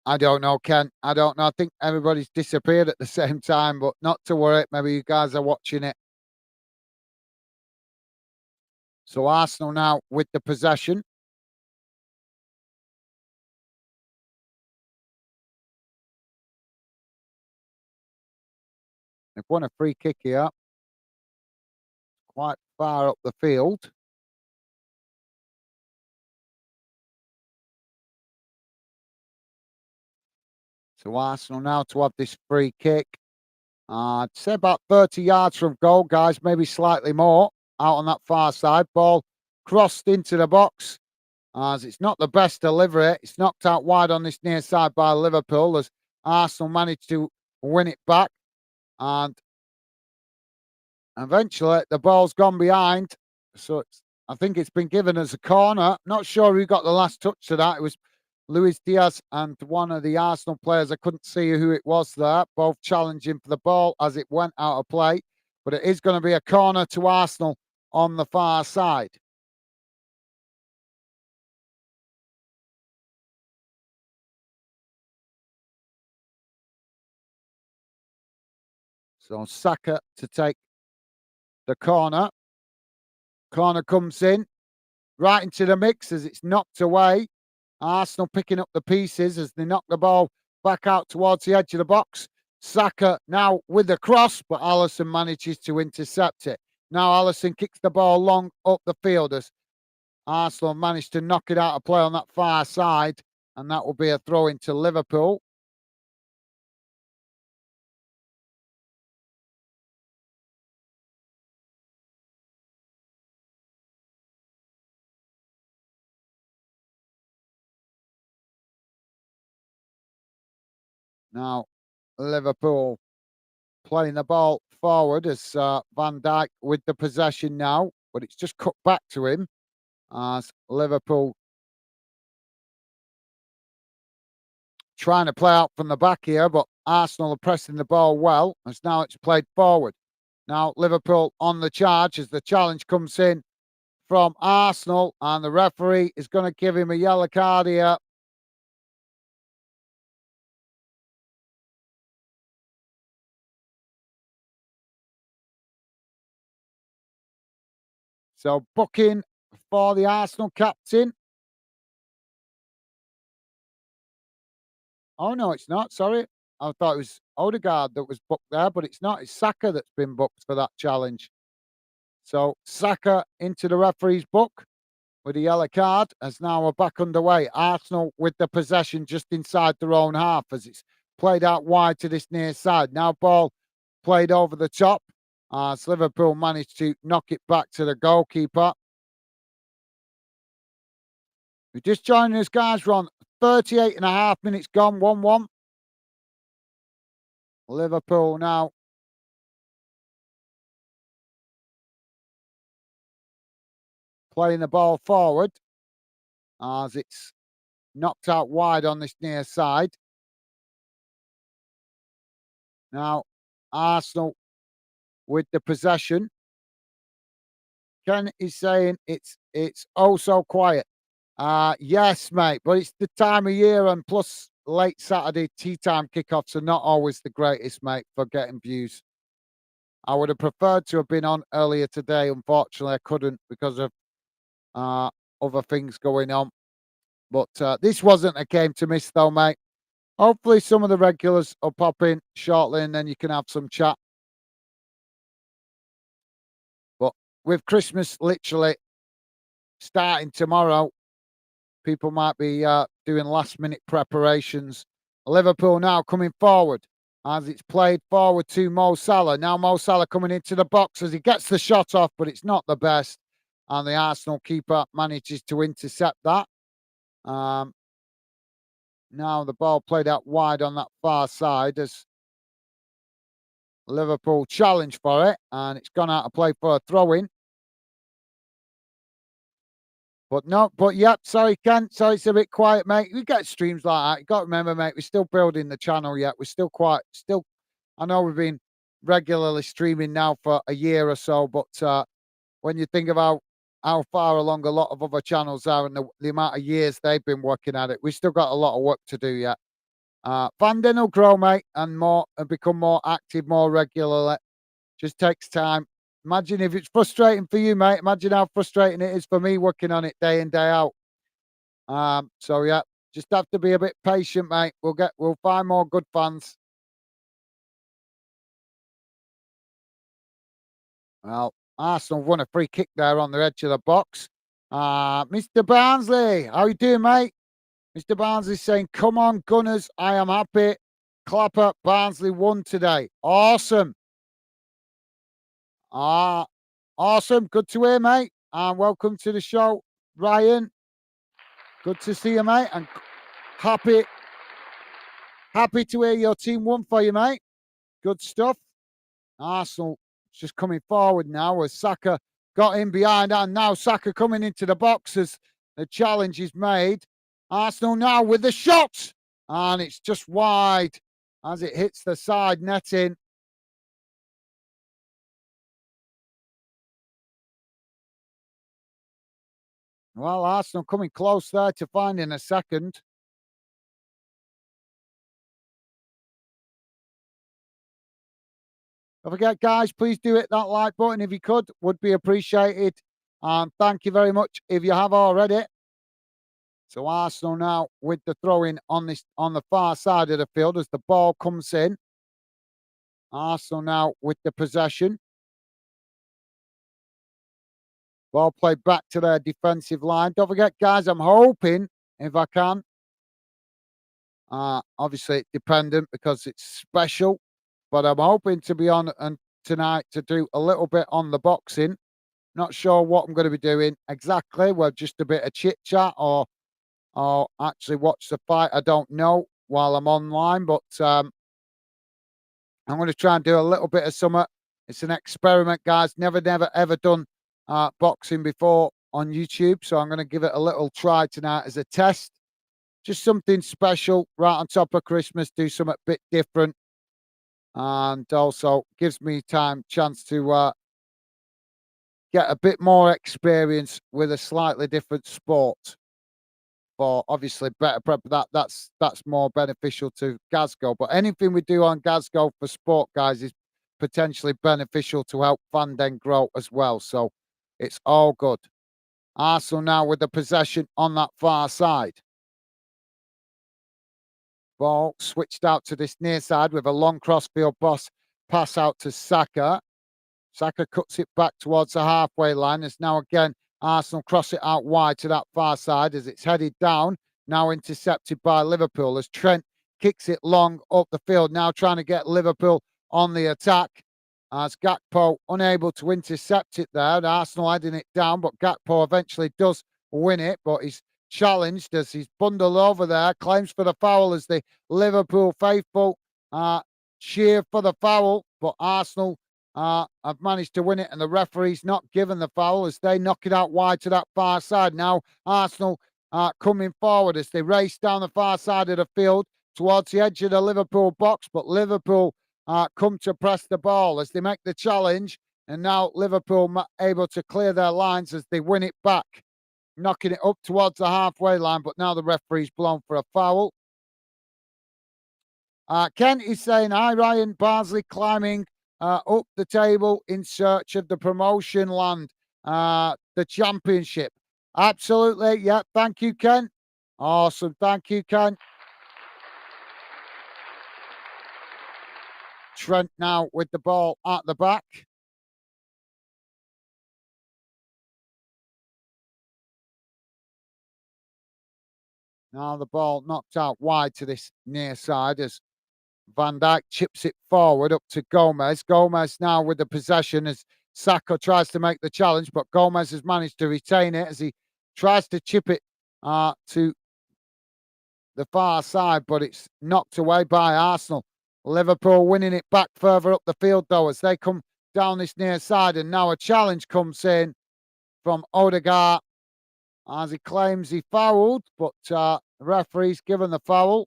I don't know, Ken. I don't know. I think everybody's disappeared at the same time, but not to worry. Maybe you guys are watching it. So Arsenal now with the possession. They've won a free kick here. Quite far up the field. So Arsenal now to have this free kick. I'd say about 30 yards from goal, guys, maybe slightly more out on that far side. Ball crossed into the box as it's not the best delivery. It's knocked out wide on this near side by Liverpool as Arsenal managed to win it back. And eventually the ball's gone behind. So I think it's been given as a corner. Not sure who got the last touch to that. It was Luis Diaz and one of the Arsenal players. I couldn't see who it was there, both challenging for the ball as it went out of play. But it is going to be a corner to Arsenal on the far side. So Saka to take the corner. Corner comes in right into the mix as it's knocked away. Arsenal picking up the pieces as they knock the ball back out towards the edge of the box. Saka now with the cross, but Alisson manages to intercept it. Now Alisson kicks the ball long up the field as Arsenal managed to knock it out of play on that far side, and that will be a throw into Liverpool. Now Liverpool playing the ball forward as Van Dijk with the possession now, but it's just cut back to him as Liverpool trying to play out from the back here, but Arsenal are pressing the ball well as now it's played forward. Now Liverpool on the charge as the challenge comes in from Arsenal, and the referee is going to give him a yellow card here. So booking for the Arsenal captain. Oh no, it's not. Sorry, I thought it was Odegaard that was booked there, but it's not. It's Saka that's been booked for that challenge. So Saka into the referee's book with a yellow card as now we're back underway. Arsenal with the possession just inside their own half as it's played out wide to this near side. Now ball played over the top as Liverpool managed to knock it back to the goalkeeper. We're just joining us, guys. We're on 38 and a half minutes gone, 1-1. Liverpool now playing the ball forward as it's knocked out wide on this near side. Now, Arsenal with the possession. Ken is saying it's oh so quiet. Yes, mate, but it's the time of year and plus late Saturday tea time kickoffs are not always the greatest, mate, for getting views. I would have preferred to have been on earlier today. Unfortunately, I couldn't because of uh, other things going on. But this wasn't a game to miss, though, mate. Hopefully, some of the regulars will pop in shortly and then you can have some chat. But with Christmas literally starting tomorrow, people might be doing last minute preparations. Liverpool now coming forward as it's played forward to Mo Salah. Now Mo Salah coming into the box as he gets the shot off, but it's not the best. And the Arsenal keeper manages to intercept that. Now the ball played out wide on that far side as Liverpool challenge for it, and it's gone out of play for a throw in. But no, but yep, sorry, Ken. Sorry, it's a bit quiet, mate. We get streams like that. You got to remember, mate, we're still building the channel yet. We're still quite, still, I know we've been regularly streaming now for a year or so, but when you think about how far along a lot of other channels are and the amount of years they've been working at it, we've still got a lot of work to do yet. Fandom will grow, mate, and more and become more active more regularly. Just takes time. Imagine if it's frustrating for you, mate. Imagine how frustrating it is for me working on it day in, day out. So yeah, just have to be a bit patient, mate. We'll find more good fans. Well, Arsenal won a free kick there on the edge of the box. Mr. Barnsley, how you doing, mate? Mr. Barnsley saying, "Come on, Gunners, I am happy." Clapper, Barnsley won today. Awesome. Ah, awesome. Good to hear, mate. And welcome to the show, Ryan. Good to see you, mate. And happy, happy to hear your team won for you, mate. Good stuff. Arsenal just coming forward now as Saka got in behind, and now Saka coming into the box as the challenge is made. Arsenal now with the shot, and it's just wide as it hits the side netting. Well, Arsenal coming close there to finding a second. Don't forget, guys, please do hit that like button if you could. Would be appreciated. And thank you very much if you have already. So Arsenal now with the throw-in on the far side of the field as the ball comes in. Arsenal now with the possession. Ball played back to their defensive line. Don't forget, guys, I'm hoping, if I can, obviously it's dependent because it's special, but I'm hoping to be on and tonight to do a little bit on the boxing. Not sure what I'm going to be doing exactly. Well, just a bit of chit chat or actually watch the fight. I don't know while I'm online, but I'm going to try and do a little bit of summer. It's an experiment, guys. Never, ever done boxing before on YouTube, so I'm going to give it a little try tonight as a test. Just something special right on top of Christmas. Do something a bit different, and also gives me chance to get a bit more experience with a slightly different sport. For obviously better prep that's more beneficial to Glasgow. But anything we do on Glasgow for sport, guys, is potentially beneficial to help Fanden grow as well. So it's all good. Arsenal now with the possession on that far side. Ball switched out to this near side with a long crossfield pass out to Saka. Saka cuts it back towards the halfway line. As now again, Arsenal cross it out wide to that far side as it's headed down. Now intercepted by Liverpool as Trent kicks it long up the field. Now trying to get Liverpool on the attack. As Gakpo unable to intercept it there. Arsenal heading it down, but Gakpo eventually does win it. But he's challenged as he's bundled over there. Claims for the foul as the Liverpool faithful cheer for the foul. But Arsenal have managed to win it, and the referee's not given the foul as they knock it out wide to that far side. Now Arsenal coming forward as they race down the far side of the field towards the edge of the Liverpool box, but Liverpool come to press the ball as they make the challenge, and now Liverpool able to clear their lines as they win it back, knocking it up towards the halfway line, but now the referee's blown for a foul. Kent is saying, hi Ryan, Barnsley climbing up the table in search of the promotion land, the championship. Absolutely. Yeah. Thank you, Ken. Awesome. Thank you, Ken. Trent now with the ball at the back. Now the ball knocked out wide to this near side as Van Dijk chips it forward up to Gomez. Gomez now with the possession as Saka tries to make the challenge, but Gomez has managed to retain it as he tries to chip it to the far side, but it's knocked away by Arsenal. Liverpool winning it back further up the field, though, as they come down this near side, and now a challenge comes in from Odegaard as he claims he fouled, but the referee's given the foul.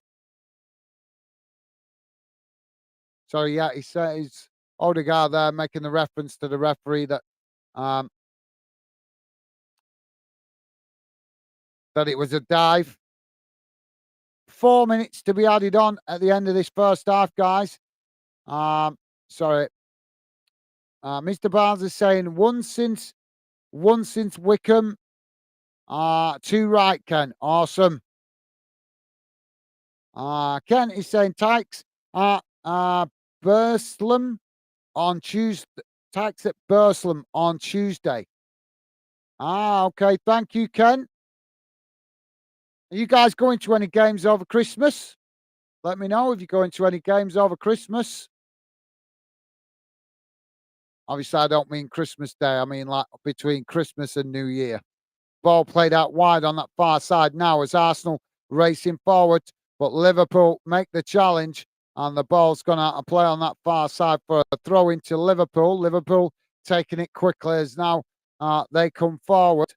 So yeah, he says Odegaard there making the reference to the referee that that it was a dive. 4 minutes to be added on at the end of this first half, guys. Sorry. Mr. Barnes is saying one since Wickham. Two right, Ken. Awesome. Ken is saying Tykes at Burslem on Tuesday. Tykes at Burslem on Tuesday. Okay. Thank you, Ken. Are you guys going to any games over Christmas? Let me know if you're going to any games over Christmas. Obviously, I don't mean Christmas Day. I mean like between Christmas and New Year. Ball played out wide on that far side now as Arsenal racing forward, but Liverpool make the challenge and the ball's gone out of play on that far side for a throw into Liverpool. Liverpool taking it quickly as now they come forward,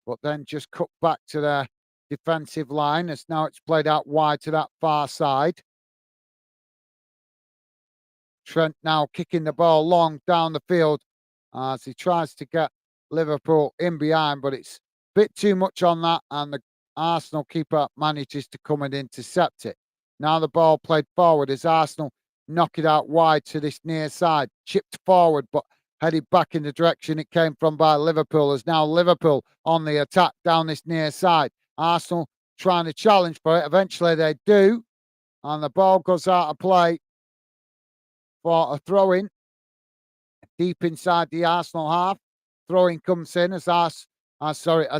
but then just cut back to their defensive line as now it's played out wide to that far side. Trent now kicking the ball long down the field as he tries to get Liverpool in behind, but it's a bit too much on that, and the Arsenal keeper manages to come and intercept it. Now the ball played forward as Arsenal knock it out wide to this near side, chipped forward, but headed back in the direction it came from by Liverpool, as now Liverpool on the attack down this near side. Arsenal trying to challenge for it. Eventually they do, and the ball goes out of play for a throw-in deep inside the Arsenal half. Throw-in comes in as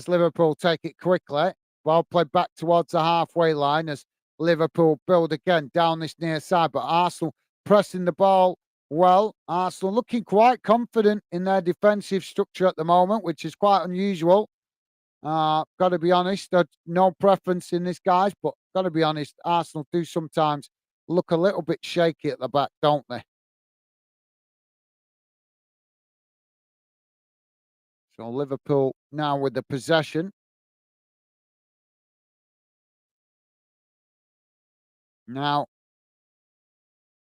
Liverpool take it quickly. Ball played back towards the halfway line as Liverpool build again down this near side, but Arsenal pressing the ball well. Arsenal looking quite confident in their defensive structure at the moment, which is quite unusual. Got to be honest, there's no preference in this, guys, but got to be honest, Arsenal do sometimes look a little bit shaky at the back, don't they? So Liverpool now with the possession. Now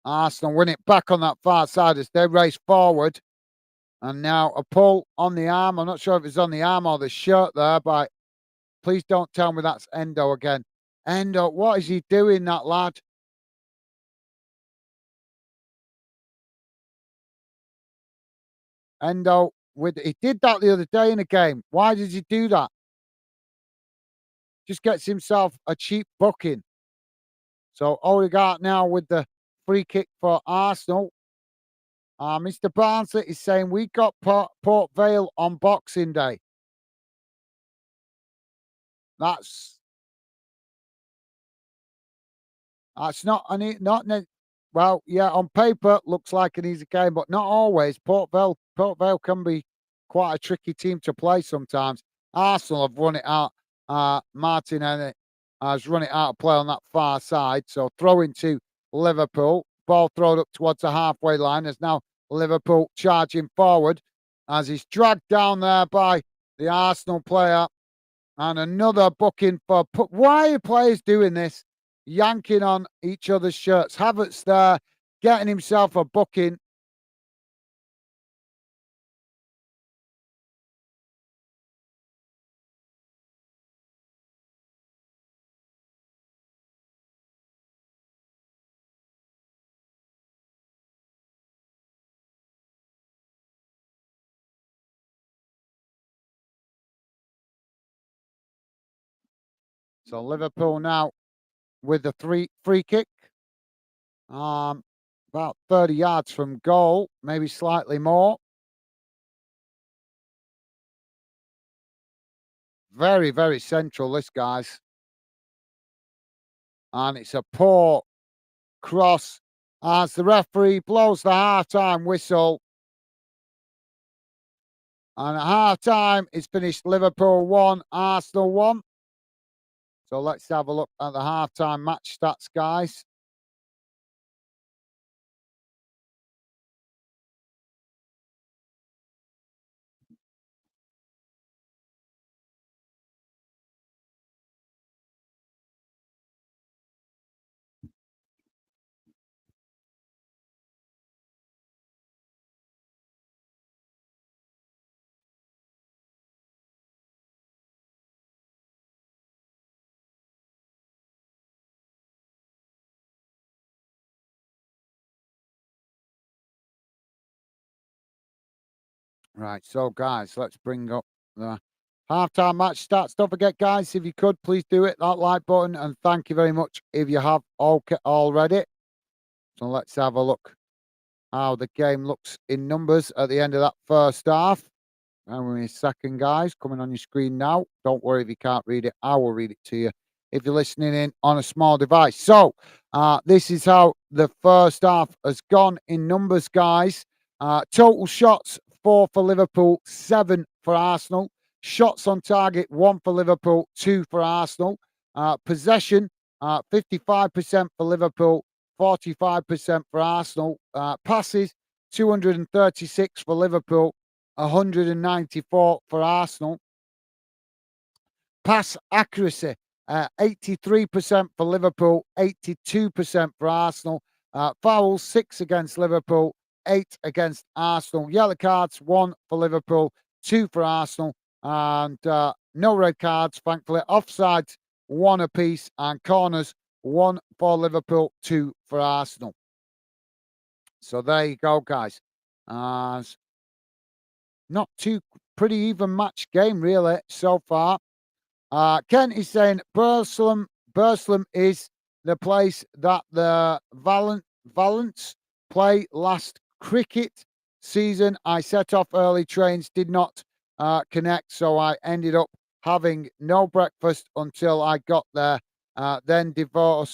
Arsenal win it back on that far side as they race forward. And now a pull on the arm. I'm not sure if it's on the arm or the shirt there, but please don't tell me that's Endo again. Endo, what is he doing, that lad? Endo, he did that the other day in a game. Why did he do that? Just gets himself a cheap booking. So Odegaard now with the free kick for Arsenal. Mr. Barnsley is saying we got Port Vale on Boxing Day. That's not an not well, yeah, on paper looks like an easy game, but not always. Port Vale can be quite a tricky team to play sometimes. Arsenal have run it out. Martin has run it out of play on that far side. So throw into Liverpool. Ball thrown up towards the halfway line as now Liverpool charging forward as he's dragged down there by the Arsenal player. And another booking for... Why are players doing this? Yanking on each other's shirts. Havertz there, getting himself a booking. So Liverpool now with the free kick. About 30 yards from goal, maybe slightly more. Very, very central, this, guys. And it's a poor cross as the referee blows the half-time whistle. And at half-time, it's finished Liverpool 1, Arsenal 1. So let's have a look at the half-time match stats, guys. Right, so guys, let's bring up the halftime match stats. Don't forget, guys, if you could, please do it, that like button, and thank you very much if you have already. So let's have a look how the game looks in numbers at the end of that first half. And we're in a second, guys, coming on your screen now. Don't worry if you can't read it, I will read it to you if you're listening in on a small device. So, this is how the first half has gone in numbers, guys. Total shots, 4 for Liverpool, 7 for Arsenal. Shots on target, 1 for Liverpool, 2 for Arsenal. Possession, 55% for Liverpool, 45% for Arsenal. Passes, 236 for Liverpool, 194 for Arsenal. Pass accuracy, 83% for Liverpool, 82% for Arsenal. Fouls, 6 against Liverpool, 8 against Arsenal. Yellow cards, 1 for Liverpool, 2 for Arsenal. And no red cards, thankfully. Offsides, 1 apiece. And corners, 1 for Liverpool, 2 for Arsenal. So there you go, guys. Not too pretty even match game, really, so far. Ken is saying Burslem is the place that the Valence play last cricket season. I set off early, trains did not connect, so I ended up having no breakfast until I got there. Then devoured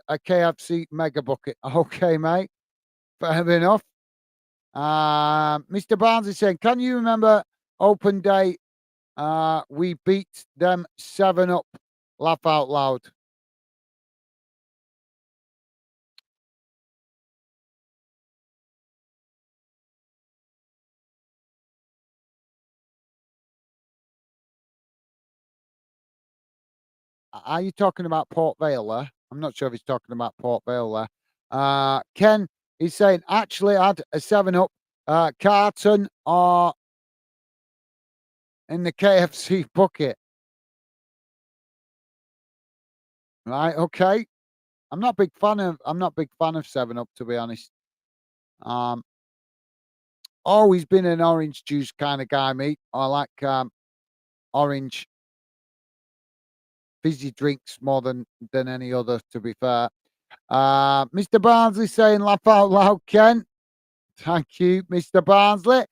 a KFC mega bucket. Okay, mate. Fair enough. Mr. Barnes is saying, can you remember open day? We beat them 7-up. Laugh out loud. Are you talking about Port Vale there? I'm not sure if he's talking about Port Vale there. Ken is saying, actually had a 7-up carton or in the KFC bucket. Right, okay. I'm not big fan of 7-up, to be honest. Always been an orange juice kind of guy, mate. I like orange fizzy drinks more than any other, to be fair. Mr. Barnsley saying laugh out loud, Ken. Thank you, Mr. Barnsley.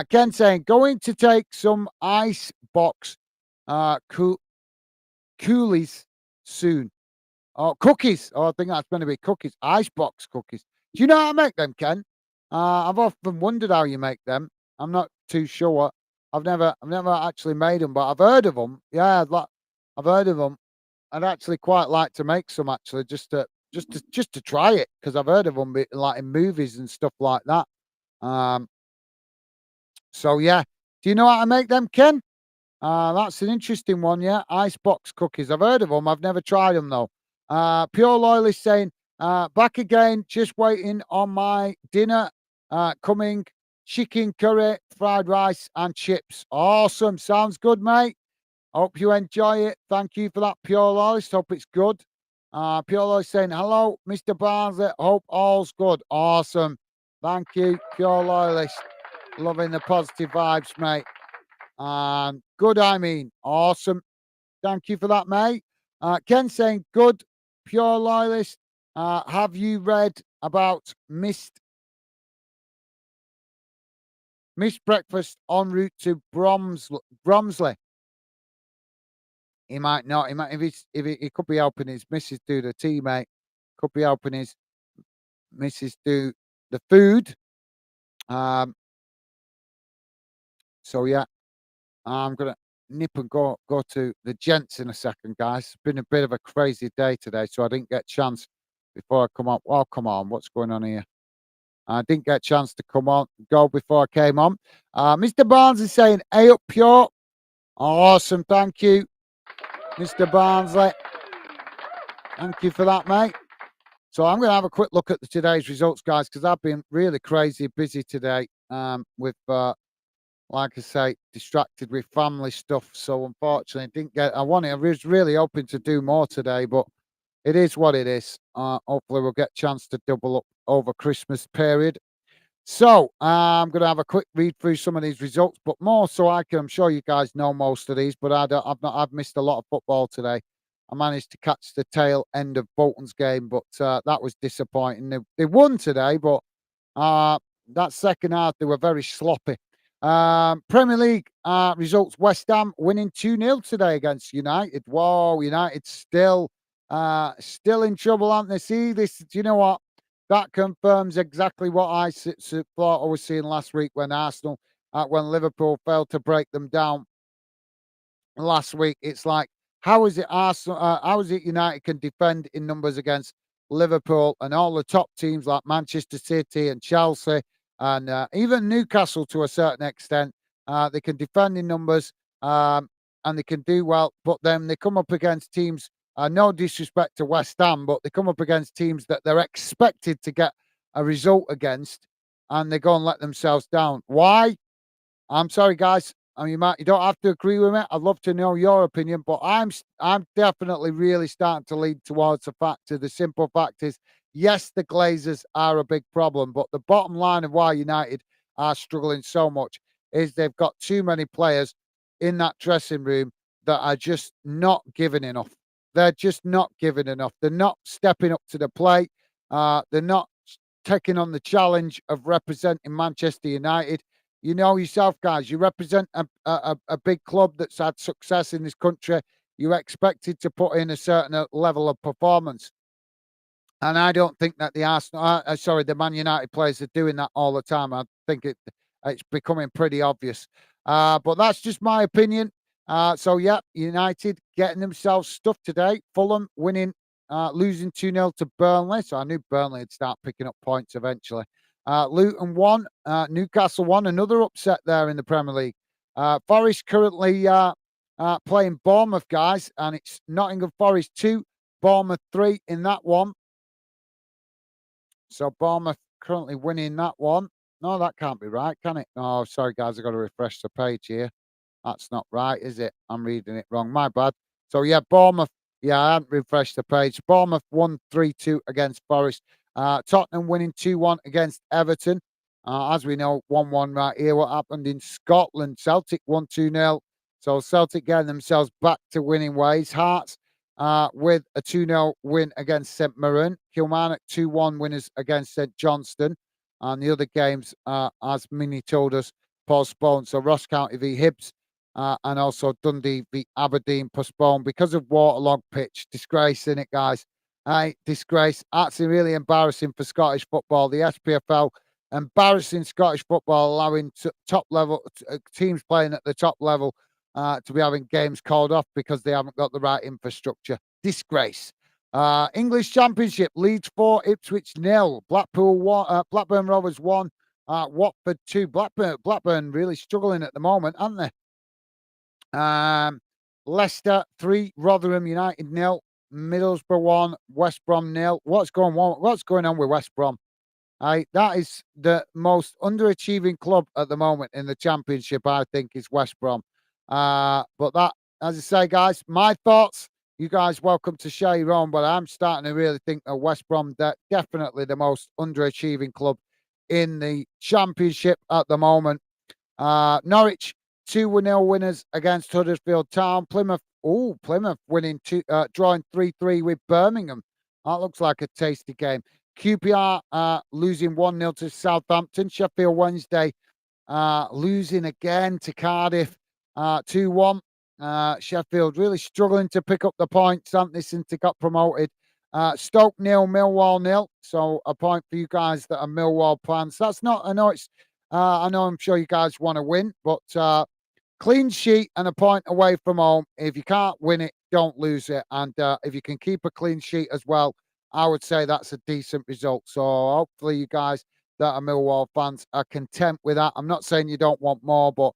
Ken saying going to take some ice box coolies soon. Oh, cookies. Oh, I think that's going to be cookies. Icebox cookies. Do you know how to make them, Ken? I've often wondered how you make them. I'm not too sure. I've never actually made them, but I've heard of them. Yeah, I've heard of them. I'd actually quite like to make some actually, just to try it because I've heard of them like in movies and stuff like that. So yeah, do you know how to make them, Ken? That's an interesting one, yeah. Icebox cookies. I've heard of them. I've never tried them though. Pure Loyalist saying, back again, just waiting on my dinner. Coming, chicken curry, fried rice, and chips. Awesome. Sounds good, mate. Hope you enjoy it. Thank you for that, Pure Loyalist. Hope it's good. Pure Loyalist saying, hello, Mr. Barnsley. Hope all's good. Awesome. Thank you, Pure Loyalist. Loving the positive vibes, mate. Good, I mean. Awesome. Thank you for that, mate. Ken saying, good, Pure Loyalist. Have you read about missed breakfast en route to Bromsley? He might not. He might he could be helping his missus do the tea, mate. Could be helping his missus do the food. So yeah, I'm gonna nip and go to the gents in a second, guys. It's been a bit of a crazy day today, so I didn't get a chance before I come on. Well, come on, what's going on here? I didn't get a chance to go before I came on. Mr. Barnes is saying, "Hey up, Pure." Awesome, thank you, Mr. Barnsley. Thank you for that, mate. So I'm going to have a quick look at today's results, guys, because I've been really crazy busy today with, like I say, distracted with family stuff. So unfortunately, I was really hoping to do more today, but it is what it is. Hopefully we'll get a chance to double up over Christmas period. So I'm going to have a quick read through some of these results, but more so I'm sure you guys know most of these, but I've missed a lot of football today. I managed to catch the tail end of Bolton's game, but that was disappointing. They won today, but that second half they were very sloppy. Premier League results: West Ham winning 2-0 today against United. Whoa, United still in trouble, aren't they? See this? Do you know what? That confirms exactly what I thought I was seeing last week when Liverpool failed to break them down last week. It's like, how is it Arsenal? How is it United can defend in numbers against Liverpool and all the top teams like Manchester City and Chelsea and even Newcastle to a certain extent? They can defend in numbers and they can do well, but then they come up against teams. No disrespect to West Ham, but they come up against teams that they're expected to get a result against, and they go and let themselves down. Why? I'm sorry, guys. I mean, you don't have to agree with me. I'd love to know your opinion, but I'm definitely really starting to lean towards the fact. The simple fact is, yes, the Glazers are a big problem, but the bottom line of why United are struggling so much is they've got too many players in that dressing room that are just not giving enough. They're just not giving enough. They're not stepping up to the plate. They're not taking on the challenge of representing Manchester United. You know yourself, guys, you represent a big club that's had success in this country. You're expected to put in a certain level of performance. And I don't think that the Man United players are doing that all the time. I think it's becoming pretty obvious. But that's just my opinion. So, yeah, United getting themselves stuffed today. Fulham winning, losing 2-0 to Burnley. So I knew Burnley would start picking up points eventually. Luton won, Newcastle won. Another upset there in the Premier League. Forest currently playing Bournemouth, guys, and it's Nottingham Forest 2, Bournemouth 3 in that one. So Bournemouth currently winning that one. No, that can't be right, can it? Oh, sorry, guys. I've got to refresh the page here. That's not right, is it? I'm reading it wrong. My bad. So, yeah, Bournemouth. Yeah, I haven't refreshed the page. Bournemouth won 3-2 against Forest. Tottenham winning 2-1 against Everton. As we know, 1-1 right here. What happened in Scotland? Celtic won 2-0. So Celtic getting themselves back to winning ways. Hearts with a 2-0 win against St Mirren. Kilmarnock 2-1 winners against St Johnstone. And the other games, as Minnie told us, postponed. So Ross County v Hibs and also Dundee v Aberdeen postponed because of waterlogged pitch. Disgrace, in it, guys. Disgrace. Actually, really embarrassing for Scottish football. The SPFL embarrassing Scottish football, allowing top level teams playing at the top level to be having games called off because they haven't got the right infrastructure. Disgrace. English Championship, Leeds 4, Ipswich 0, Blackpool 1, Blackburn Rovers 1, Watford 2. Blackburn really struggling at the moment, aren't they? Leicester 3, Rotherham United 0, Middlesbrough 1, West Brom 0. What's going on with West Brom? That is the most underachieving club at the moment in the Championship, I think, is West Brom. But that, as I say, guys, my thoughts. You guys welcome to share your own, but I'm starting to really think that West Brom definitely the most underachieving club in the Championship at the moment. Norwich 2-0 winners against Huddersfield Town. Plymouth winning drawing 3-3 with Birmingham. That looks like a tasty game. QPR losing 1-0 to Southampton. Sheffield Wednesday losing again to Cardiff 2-1. Sheffield really struggling to pick up the points, haven't they, since they got promoted. Stoke 0, Millwall 0. So a point for you guys that are Millwall fans. That's not, I know I'm sure you guys want to win, but clean sheet and a point away from home. If you can't win it, don't lose it. And if you can keep a clean sheet as well, I would say that's a decent result. So hopefully you guys that are Millwall fans are content with that. I'm not saying you don't want more, but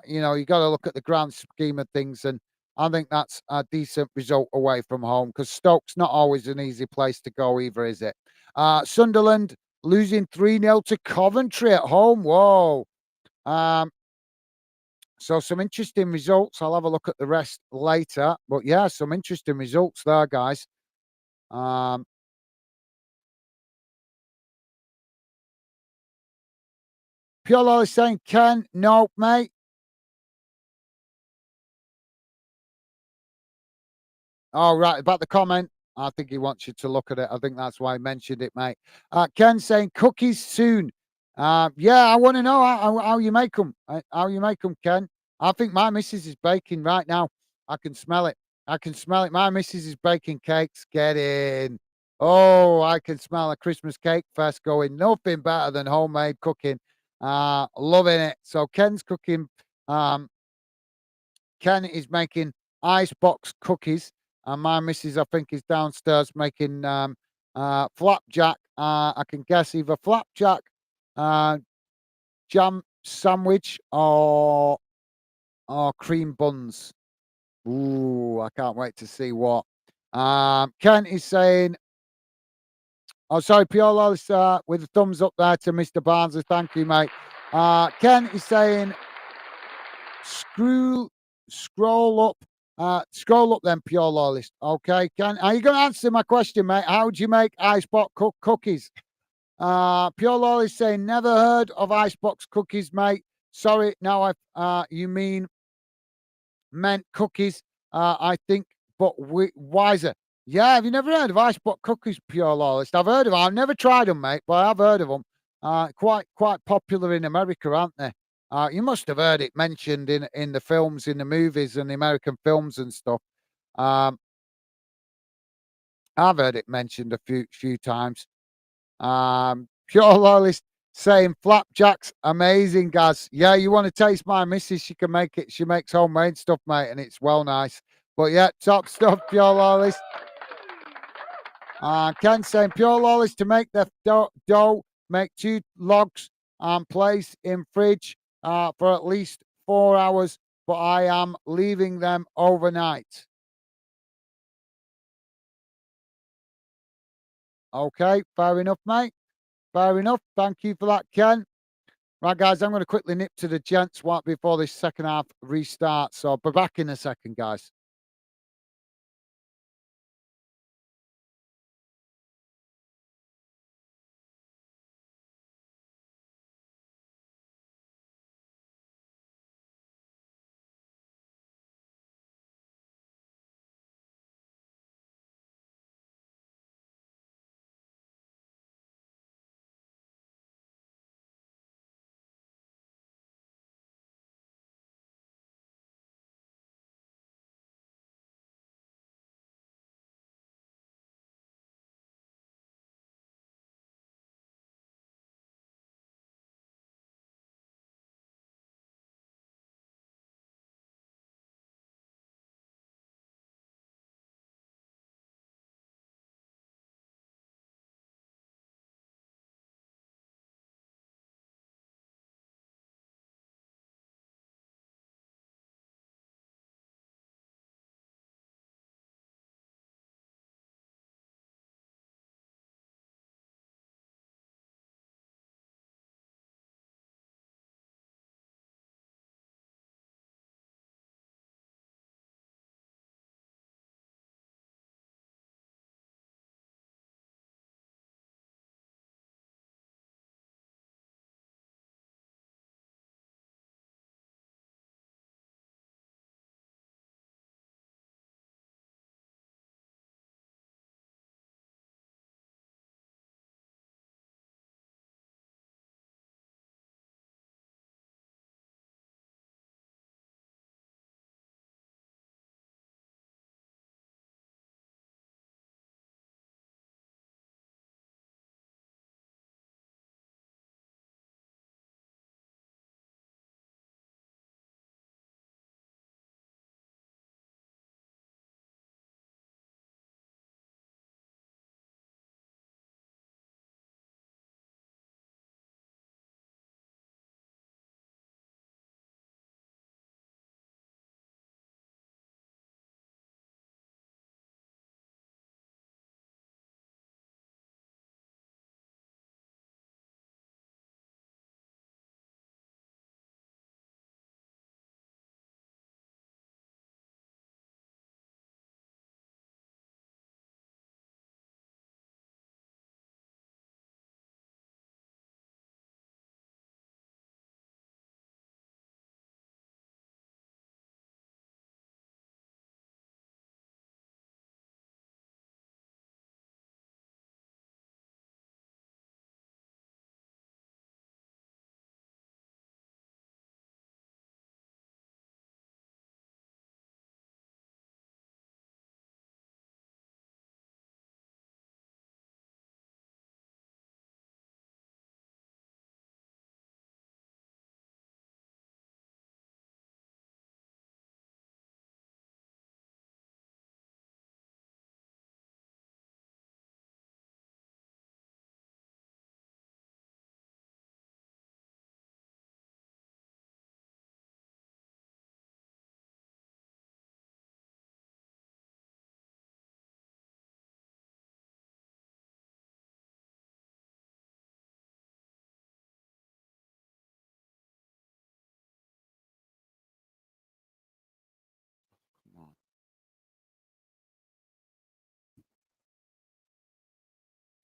you got to look at the grand scheme of things, and I think that's a decent result away from home because Stoke's not always an easy place to go either, is it? Sunderland losing 3-0 to Coventry at home. Whoa. So some interesting results. I'll have a look at the rest later. But yeah, some interesting results there, guys. Pure Lolly saying, Ken, no, mate. Oh, right, about the comment. I think he wants you to look at it. I think that's why I mentioned it, mate. Ken saying, cookies soon. Yeah, I want to know how you make them. How you make them, Ken. I think my missus is baking right now. I can smell it. I can smell it. My missus is baking cakes. Get in. Oh, I can smell a Christmas cake fest going. Nothing better than homemade cooking. Loving it. So Ken's cooking. Um, Ken is making icebox cookies, and my missus, I think, is downstairs making flapjack. I can guess either flapjack, uh, jam sandwich, or cream buns. Ooh, I can't wait to see what. Ken is saying, oh, sorry, Piolo is with a thumbs up there to Mr. Barnsley. Thank you, mate. Ken is saying, Screw scroll up then, pure loyalist. Okay, are you going to answer my question, mate? How do you make icebox cookies? Pure loyalist saying never heard of icebox cookies, mate. Sorry, now you meant cookies. I think, but wiser. Yeah, have you never heard of icebox cookies, pure loyalist? I've heard of them. I've never tried them, mate, but I've heard of them. Quite popular in America, aren't they? You must have heard it mentioned in the films, in the movies, and the American films and stuff. Um, I've heard it mentioned a few times. Pure loyalist saying flapjacks, amazing, guys. Yeah, you want to taste my missus? She can make it. She makes homemade stuff, mate, and it's well nice. But yeah, top stuff, pure loyalist. Ken saying pure loyalist to make the dough, make 2 logs and place in fridge for at least 4 hours, but I am leaving them overnight. Okay, fair enough, mate. Fair enough. Thank you for that, Ken. Right, guys, I'm going to quickly nip to the gents before this second half restarts. So I'll be back in a second, guys.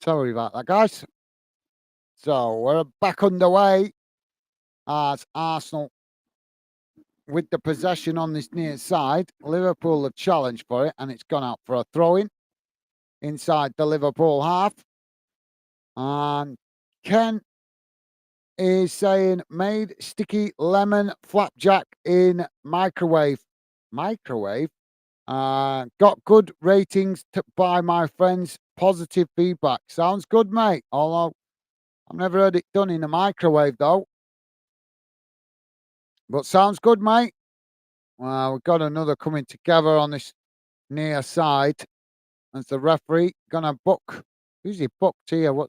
Sorry about that, guys. So we're back underway as Arsenal with the possession on this near side. Liverpool have challenged for it and it's gone out for a throw-in inside the Liverpool half. And Ken is saying made sticky lemon flapjack in microwave. Microwave? Got good ratings by my friends. Positive feedback. Sounds good, mate. Although I've never heard it done in a microwave though. But sounds good, mate. Well, we've got another coming together on this near side. As the referee gonna book. Who's he booked here? I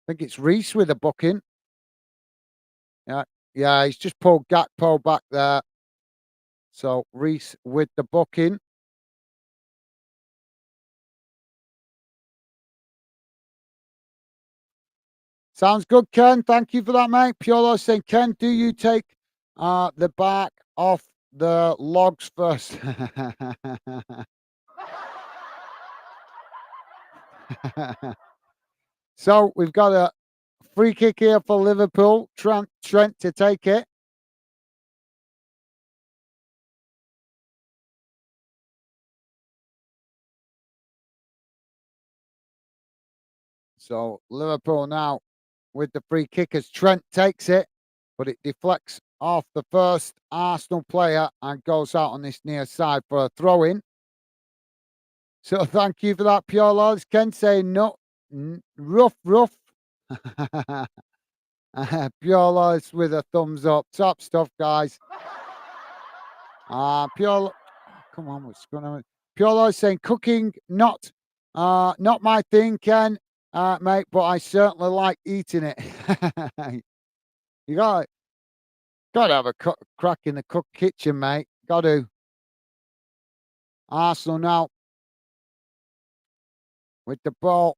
think it's Reese with the booking. Yeah, yeah, he's just pulled Gakpo back there. So Reese with the booking. Sounds good, Ken. Thank you for that, mate. Piolo saying, Ken, do you take the back off the logs first? So we've got a free kick here for Liverpool. Trent to take it. So Liverpool now with the free kick as Trent takes it, but it deflects off the first Arsenal player and goes out on this near side for a throw in. So thank you for that, Pure Lords. Ken saying no, rough. Pure Lords with a thumbs up. Top stuff, guys. Come on, what's going on? Pure Lords saying cooking, not my thing, Ken, mate, but I certainly like eating it. You got to have a crack in the cook kitchen, mate. Got to. Arsenal now with the ball.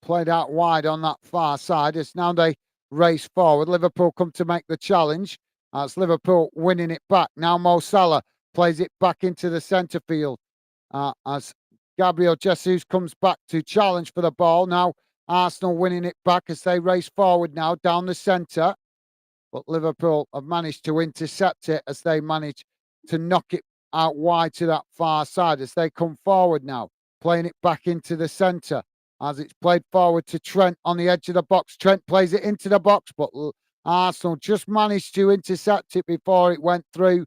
Played out wide on that far side. As now they race forward. Liverpool come to make the challenge. It's Liverpool winning it back. Now Mo Salah plays it back into the centre field. As Gabriel Jesus comes back to challenge for the ball. Now Arsenal winning it back as they race forward now down the centre. But Liverpool have managed to intercept it as they manage to knock it out wide to that far side as they come forward now, playing it back into the centre as it's played forward to Trent on the edge of the box. Trent plays it into the box, but Arsenal just managed to intercept it before it went through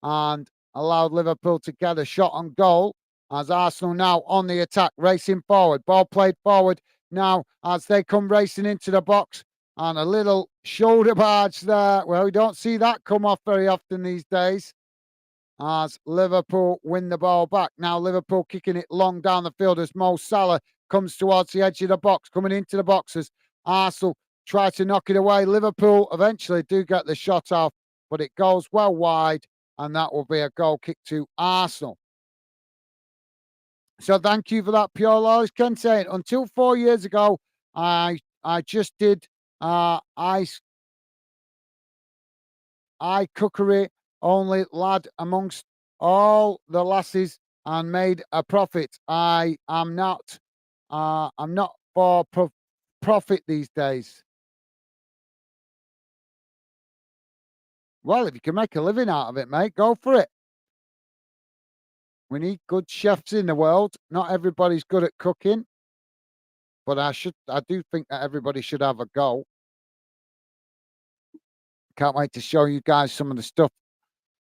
and allowed Liverpool to get a shot on goal as Arsenal now on the attack, racing forward. Ball played forward now as they come racing into the box. And a little shoulder barge there. Well, we don't see that come off very often these days. As Liverpool win the ball back. Now Liverpool kicking it long down the field as Mo Salah comes towards the edge of the box, coming into the box as Arsenal try to knock it away. Liverpool eventually do get the shot off, but it goes well wide, and that will be a goal kick to Arsenal. So thank you for that, Pure Lows. Ken saying, until 4 years ago, I just did ice cookery only lad amongst all the lasses and made a profit. I'm not for profit these days. Well, if you can make a living out of it, mate, go for it. We need good chefs in the world. Not everybody's good at cooking, but I do think that everybody should have a go. Can't wait to show you guys some of the stuff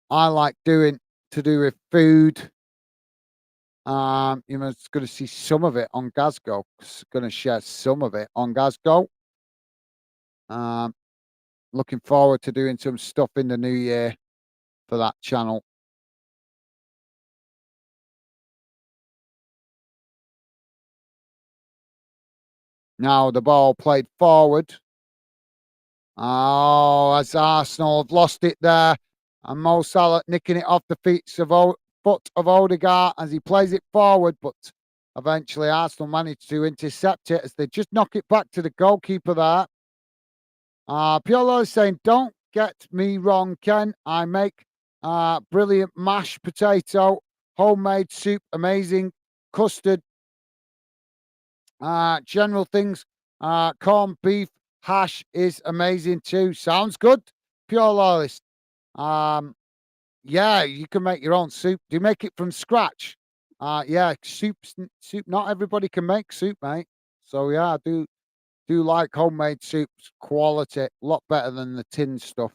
I like doing to do with food. You know, it's going to see some of it on Gazgo. It's going to share some of it on Gazgo. Looking forward to doing some stuff in the new year for that channel. Now the ball played forward. Oh, as Arsenal have lost it there. And Mo Salah nicking it off the foot of Odegaard as he plays it forward. But eventually Arsenal managed to intercept it as they just knock it back to the goalkeeper there. Piolo is saying, don't get me wrong, Ken. I make brilliant mashed potato, homemade soup, amazing. Custard, general things, corned beef hash is amazing too. Sounds good. Pure loyalist. Um, yeah, you can make your own soup. Do you make it from scratch? Yeah, soup. Not everybody can make soup, mate. So yeah, I do like homemade soups. Quality, a lot better than the tin stuff.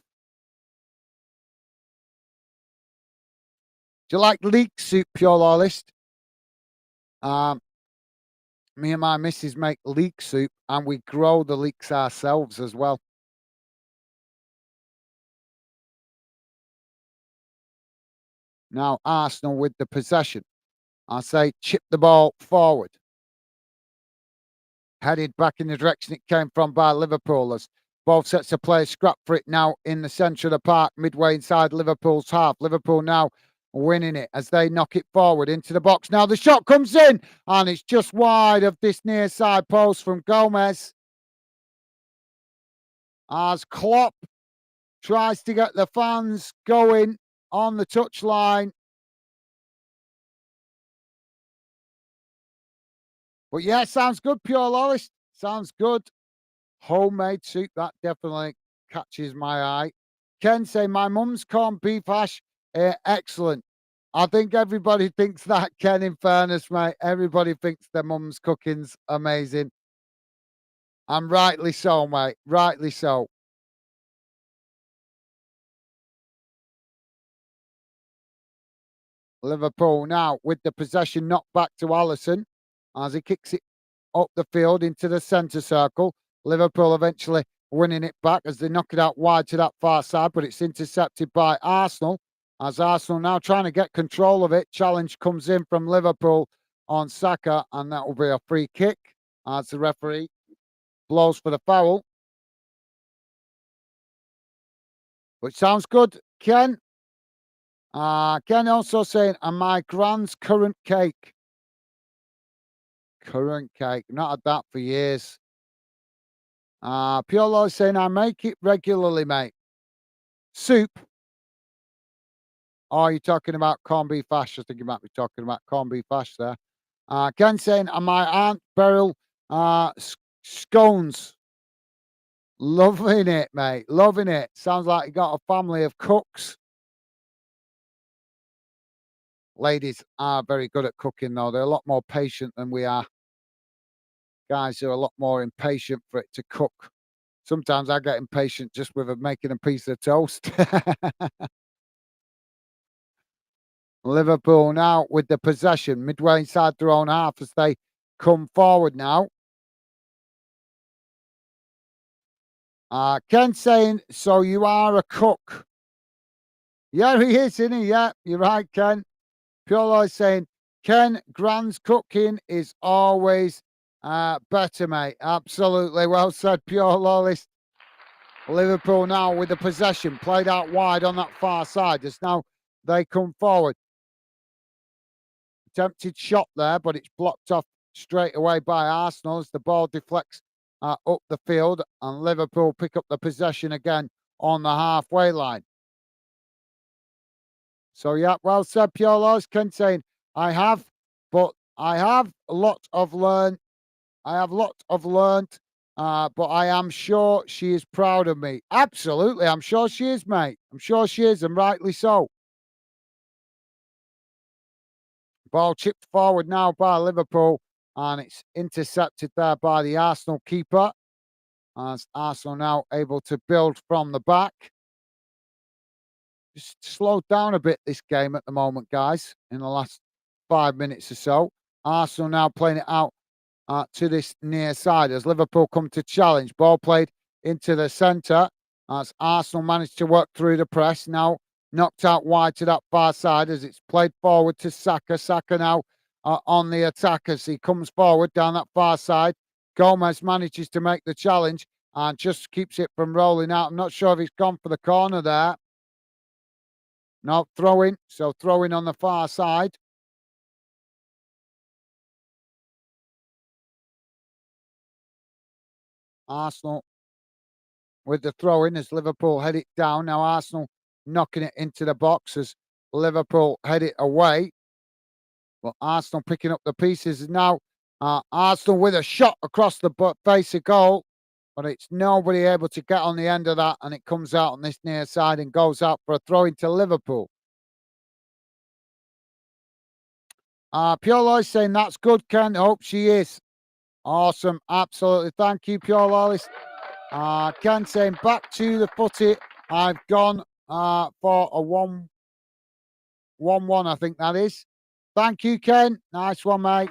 Do you like leek soup, pure loyalist? Um, Me and my missus make leek soup, and we grow the leeks ourselves as well. Now, Arsenal with the possession. I say chip the ball forward, headed back in the direction it came from by Liverpool as both sets of players scrap for it now in the centre of the park, midway inside Liverpool's half. Liverpool now winning it as they knock it forward into the box. Now the shot comes in, and it's just wide of this near side post from Gomez as Klopp tries to get the fans going on the touchline. But yeah, sounds good, pure Loris. Sounds good. Homemade soup, that definitely catches my eye. Ken say, my mum's corned beef hash, excellent. I think everybody thinks that, Ken, in fairness, mate. Everybody thinks their mum's cooking's amazing. And rightly so, mate. Rightly so. Liverpool now with the possession knocked back to Alisson as he kicks it up the field into the centre circle. Liverpool eventually winning it back as they knock it out wide to that far side, but it's intercepted by Arsenal. As Arsenal now trying to get control of it. Challenge comes in from Liverpool on Saka, and that will be a free kick as the referee blows for the foul. Which sounds good, Ken. Ken also saying, and my grand's currant cake. Currant cake. Not had that for years. Piolo saying, I make it regularly, mate. Soup. Oh, you're talking about corned beef hash. I think you might be talking about corned beef hash there. Ken saying, and my aunt Beryl scones. Loving it, mate. Loving it. Sounds like you got a family of cooks. Ladies are very good at cooking, though. They're a lot more patient than we are. Guys are a lot more impatient for it to cook. Sometimes I get impatient just with making a piece of toast. Liverpool now with the possession midway inside their own half as they come forward now. Ken saying, so you are a cook. Yeah, he is, isn't he? Yeah, you're right, Ken. Piolo is saying, Ken, Grand's cooking is always better, mate. Absolutely. Well said, Piolo. Liverpool now with the possession, played out wide on that far side as now they come forward. Attempted shot there, but it's blocked off straight away by Arsenal as the ball deflects up the field, and Liverpool pick up the possession again on the halfway line. So, yeah, well said, Piolos. Ken saying, I have, but I have a lot of learned. I have a lot of learnt, but I am sure she is proud of me. Absolutely, I'm sure she is, mate. I'm sure she is, and rightly so. Ball chipped forward now by Liverpool, and it's intercepted there by the Arsenal keeper. As Arsenal now able to build from the back. Just slowed down a bit this game at the moment, guys, in the last 5 minutes or so. Arsenal now playing it out to this near side as Liverpool come to challenge. Ball played into the centre as Arsenal managed to work through the press. Now knocked out wide to that far side as it's played forward to Saka. Saka now on the attack as he comes forward down that far side. Gomez manages to make the challenge and just keeps it from rolling out. I'm not sure if he's gone for the corner there. No, throwing. So throwing on the far side. Arsenal with the throw in as Liverpool head it down. Now Arsenal knocking it into the box as Liverpool head it away. But Arsenal picking up the pieces now. Arsenal with a shot across the face of goal, but it's nobody able to get on the end of that, and it comes out on this near side and goes out for a throw into Liverpool. Pure Loyce saying that's good, Ken. Hope she is. Awesome. Absolutely. Thank you, Pure Loyce. Ken saying back to the footy. I've gone for a 1-1, I think that is. Thank you, Ken. Nice one, mate.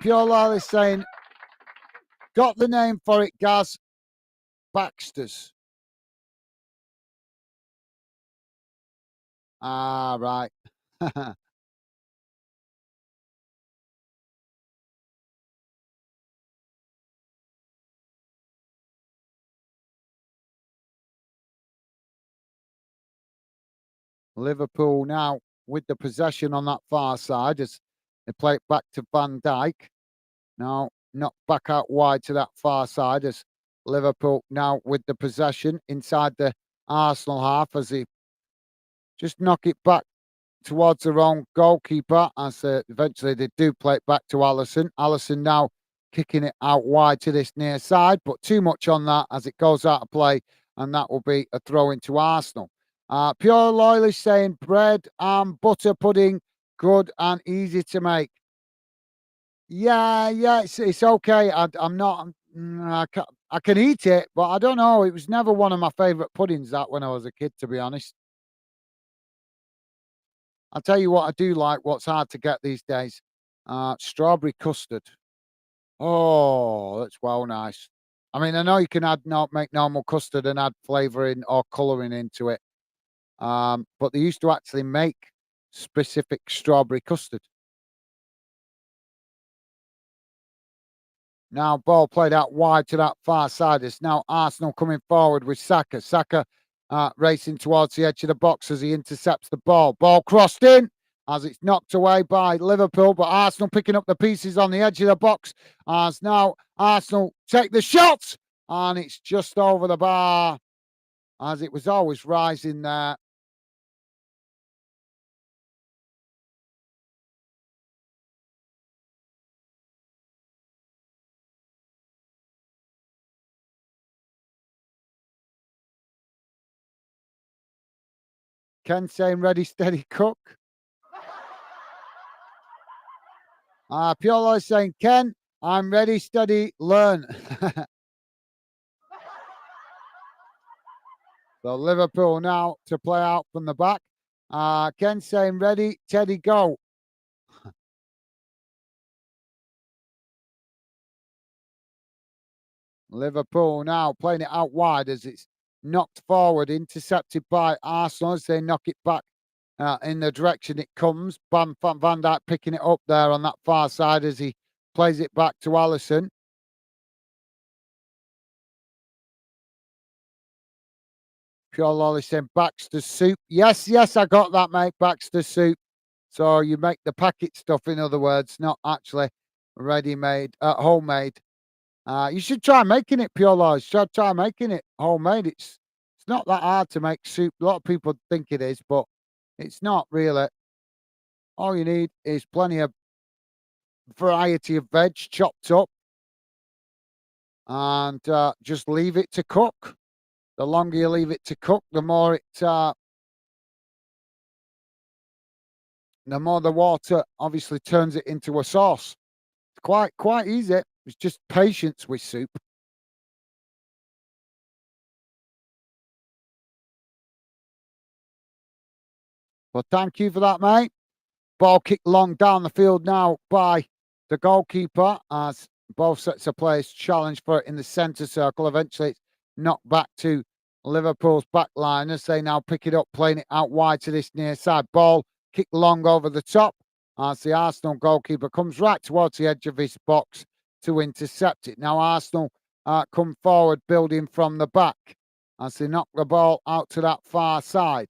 Pure Loyce saying, got the name for it, Gaz. Baxter's. Right. Liverpool now with the possession on that far side as they play it back to Van Dijk. Now, not back out wide to that far side as Liverpool now with the possession inside the Arsenal half as they just knock it back towards their own goalkeeper as eventually they do play it back to Alisson. Alisson now kicking it out wide to this near side, but too much on that as it goes out of play, and that will be a throw into Arsenal. Pure Loyalist saying bread and butter pudding, good and easy to make. Yeah, it's okay. I'm not. I can eat it, but I don't know. It was never one of my favourite puddings. That when I was a kid, to be honest. I'll tell you what I do like. What's hard to get these days? Strawberry custard. Oh, that's well nice. I mean, I know you can add not make normal custard and add flavouring or colouring into it. But they used to actually make specific strawberry custard. Now, ball played out wide to that far side. It's now Arsenal coming forward with Saka. Saka racing towards the edge of the box as he intercepts the ball. Ball crossed in as it's knocked away by Liverpool, but Arsenal picking up the pieces on the edge of the box as now Arsenal take the shot, and it's just over the bar as it was always rising there. Ken saying ready, steady, cook. Piolo is saying, Ken, I'm ready, steady, learn. So Liverpool now to play out from the back. Ken saying, ready, Teddy, go. Liverpool now playing it out wide as it's knocked forward, intercepted by Arsenal as they knock it back in the direction it comes. Van Dijk picking it up there on that far side as he plays it back to Alisson. Pure Lolly saying Baxter soup. Yes, I got that, mate. Baxter soup. So you make the packet stuff, in other words, not actually ready-made, homemade. You should try making it, Pure Lolly. Should try making it homemade. It's not that hard to make soup. A lot of people think it is, but it's not really. All you need is plenty of variety of veg chopped up, and just leave it to cook. The longer you leave it to cook, the more the more the water obviously turns it into a sauce. It's quite easy. It's just patience with soup. But thank you for that, mate. Ball kicked long down the field now by the goalkeeper as both sets of players challenge for it in the centre circle. Eventually, it's knocked back to Liverpool's back line as they now pick it up, playing it out wide to this near side. Ball kicked long over the top as the Arsenal goalkeeper comes right towards the edge of his box to intercept it. Now, Arsenal come forward, building from the back as they knock the ball out to that far side.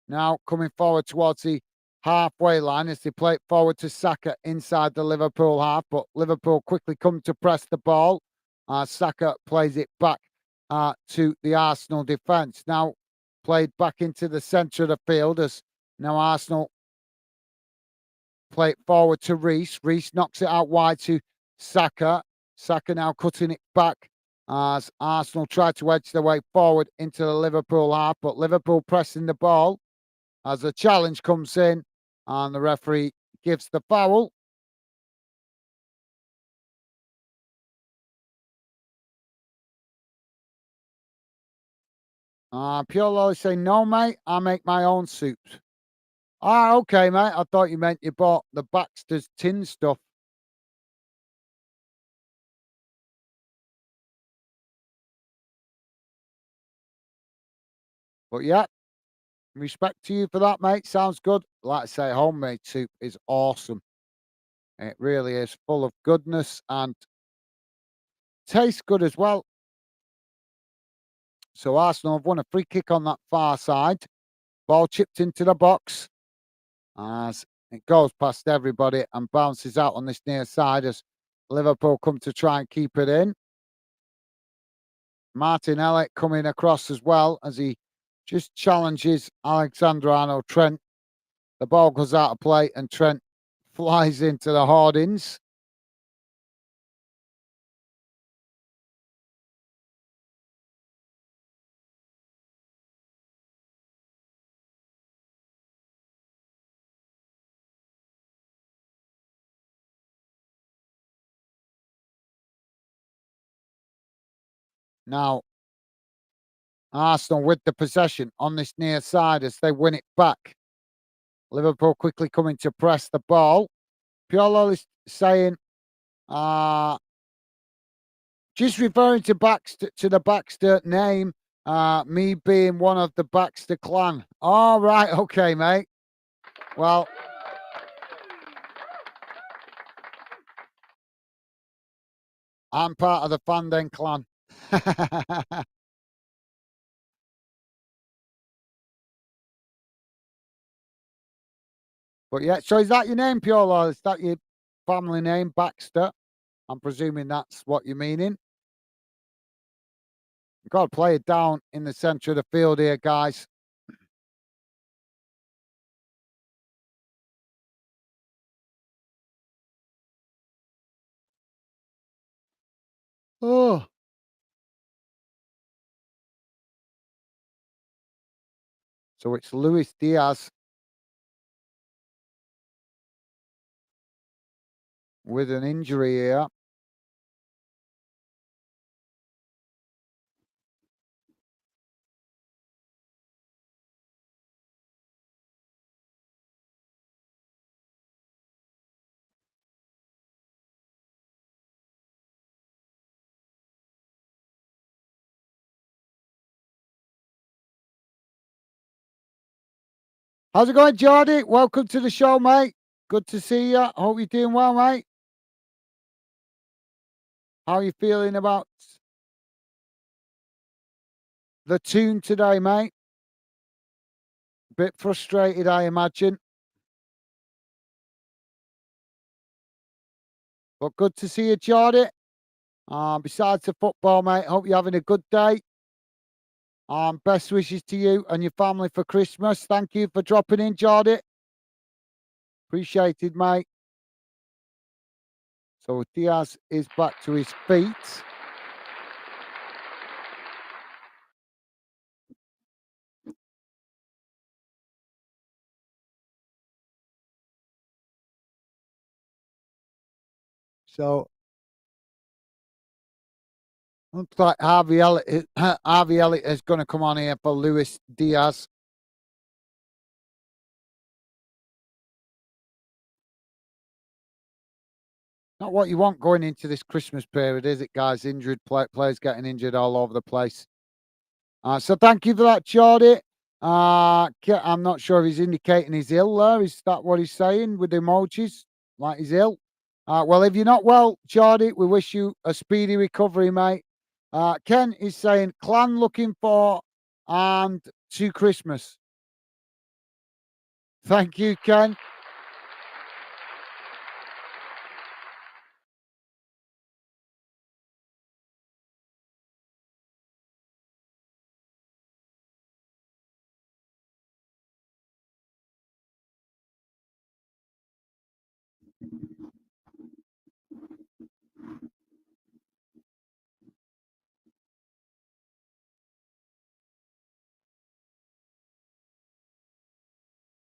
Now coming forward towards the halfway line as they play it forward to Saka inside the Liverpool half, but Liverpool quickly come to press the ball. Saka plays it back to the Arsenal defence. Now played back into the centre of the field as now Arsenal play it forward to Reece. Reece knocks it out wide to Saka. Saka now cutting it back as Arsenal try to edge their way forward into the Liverpool half, but Liverpool pressing the ball as a challenge comes in and the referee gives the foul. Pure Lolly saying, no, mate, I make my own soups. Ah, okay, mate. I thought you meant you bought the Baxter's tin stuff. But yeah, respect to you for that, mate. Sounds good. Like I say, homemade soup is awesome. It really is full of goodness and tastes good as well. So Arsenal have won a free kick on that far side. Ball chipped into the box as it goes past everybody and bounces out on this near side as Liverpool come to try and keep it in. Martin Elliott coming across as well as he just challenges Alexander Arnold Trent. The ball goes out of play and Trent flies into the hoardings. Now, Arsenal with the possession on this near side as they win it back. Liverpool quickly coming to press the ball. Piolo is saying, uh, just referring to Baxter, to the Baxter name, me being one of the Baxter clan. All right, okay, mate. Well, I'm part of the Fanden clan. But yeah, so is that your name, Piolo? Is that your family name, Baxter? I'm presuming that's what you're meaning. You've got to play it down in the centre of the field here, guys. Oh, so it's Luis Diaz with an injury here. How's it going, Jordy? Welcome to the show, mate. Good to see you. Hope you're doing well, mate. How are you feeling about the tune today, mate? Bit frustrated, I imagine, but good to see you, Jordy. Besides the football, mate, hope you're having a good day. Best wishes to you and your family for Christmas. Thank you for dropping in, Jordy. Appreciated, mate. So Diaz is back to his feet. So looks like Harvey Elliott, Harvey Elliott is going to come on here for Luis Diaz. Not what you want going into this Christmas period, is it, guys? Injured players getting injured all over the place. So thank you for that, Jordy. I'm not sure if he's indicating he's ill there. Is that what he's saying with the emojis? Like he's ill? Well, if you're not well, Jordy, we wish you a speedy recovery, mate. Ken is saying, clan looking for and to Christmas. Thank you, Ken.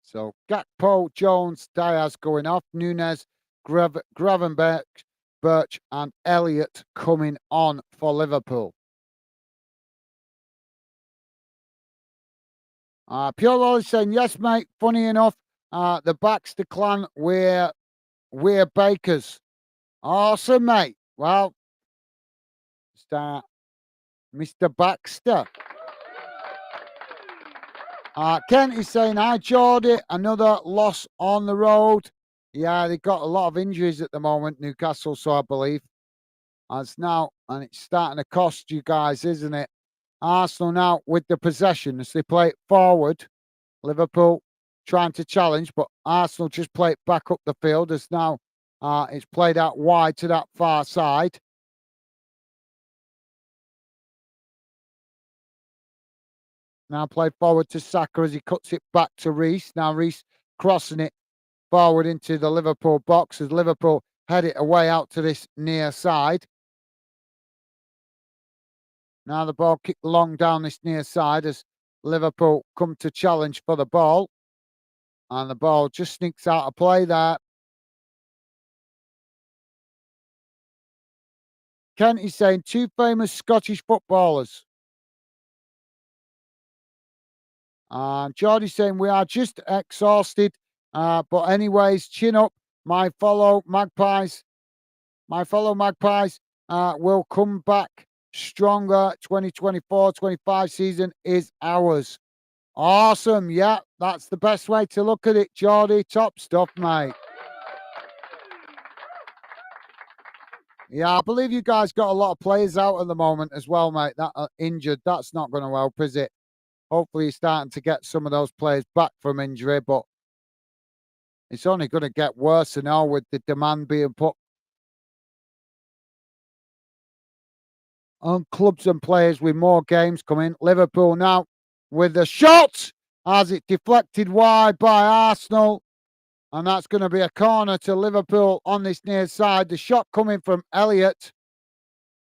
So Gakpo, Jones, Diaz going off. Nunes, Gravenberch, Birch, and Elliott coming on for Liverpool. Pure Lolly saying, yes, mate. Funny enough, the Baxter clan, we're bakers. Awesome, mate. Well, start Mr. Baxter. Kent is saying, hi, Geordie. Another loss on the road. Yeah, they've got a lot of injuries at the moment, Newcastle, so I believe. As now, and it's starting to cost you guys, isn't it? Arsenal now with the possession as they play it forward. Liverpool trying to challenge, but Arsenal just play it back up the field as now it's played out wide to that far side. Now play forward to Saka as he cuts it back to Reece. Now Reece crossing it forward into the Liverpool box as Liverpool head it away out to this near side. Now the ball kicked long down this near side as Liverpool come to challenge for the ball. And the ball just sneaks out of play there. Kent is saying two famous Scottish footballers. Geordie's saying we are just exhausted. But anyways, chin up. My fellow Magpies will come back stronger. 2024-25 season is ours. Awesome. Yeah, that's the best way to look at it, Geordie. Top stuff, mate. Yeah, I believe you guys got a lot of players out at the moment as well, mate, that are injured. That's not going to help, is it? Hopefully you're starting to get some of those players back from injury, but it's only going to get worse now with the demand being put on clubs and players with more games coming. Liverpool now with the shot as it deflected wide by Arsenal. And that's going to be a corner to Liverpool on this near side. The shot coming from Elliott.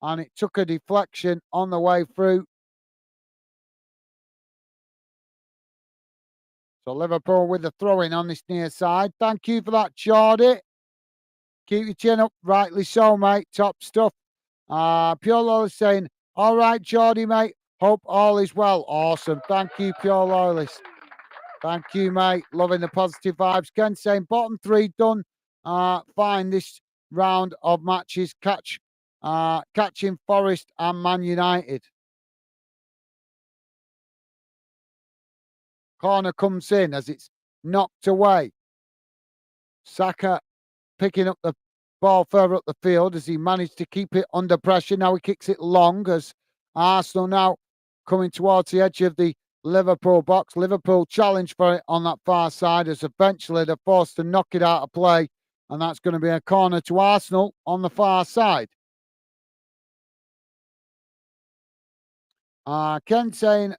And it took a deflection on the way through. So Liverpool with the throw-in on this near side. Thank you for that, Geordie. Keep your chin up. Rightly so, mate. Top stuff. Pure Loyalist saying, all right, Geordie, mate. Hope all is well. Awesome. Thank you, Pure Loyalist. Thank you, mate. Loving the positive vibes. Ken saying, bottom three done. Fine this round of matches. Catching Forest and Man United. Corner comes in as it's knocked away. Saka picking up the ball further up the field as he managed to keep it under pressure. Now he kicks it long as Arsenal now coming towards the edge of the Liverpool box. Liverpool challenge for it on that far side as eventually they're forced to knock it out of play. And that's going to be a corner to Arsenal on the far side. Ken saying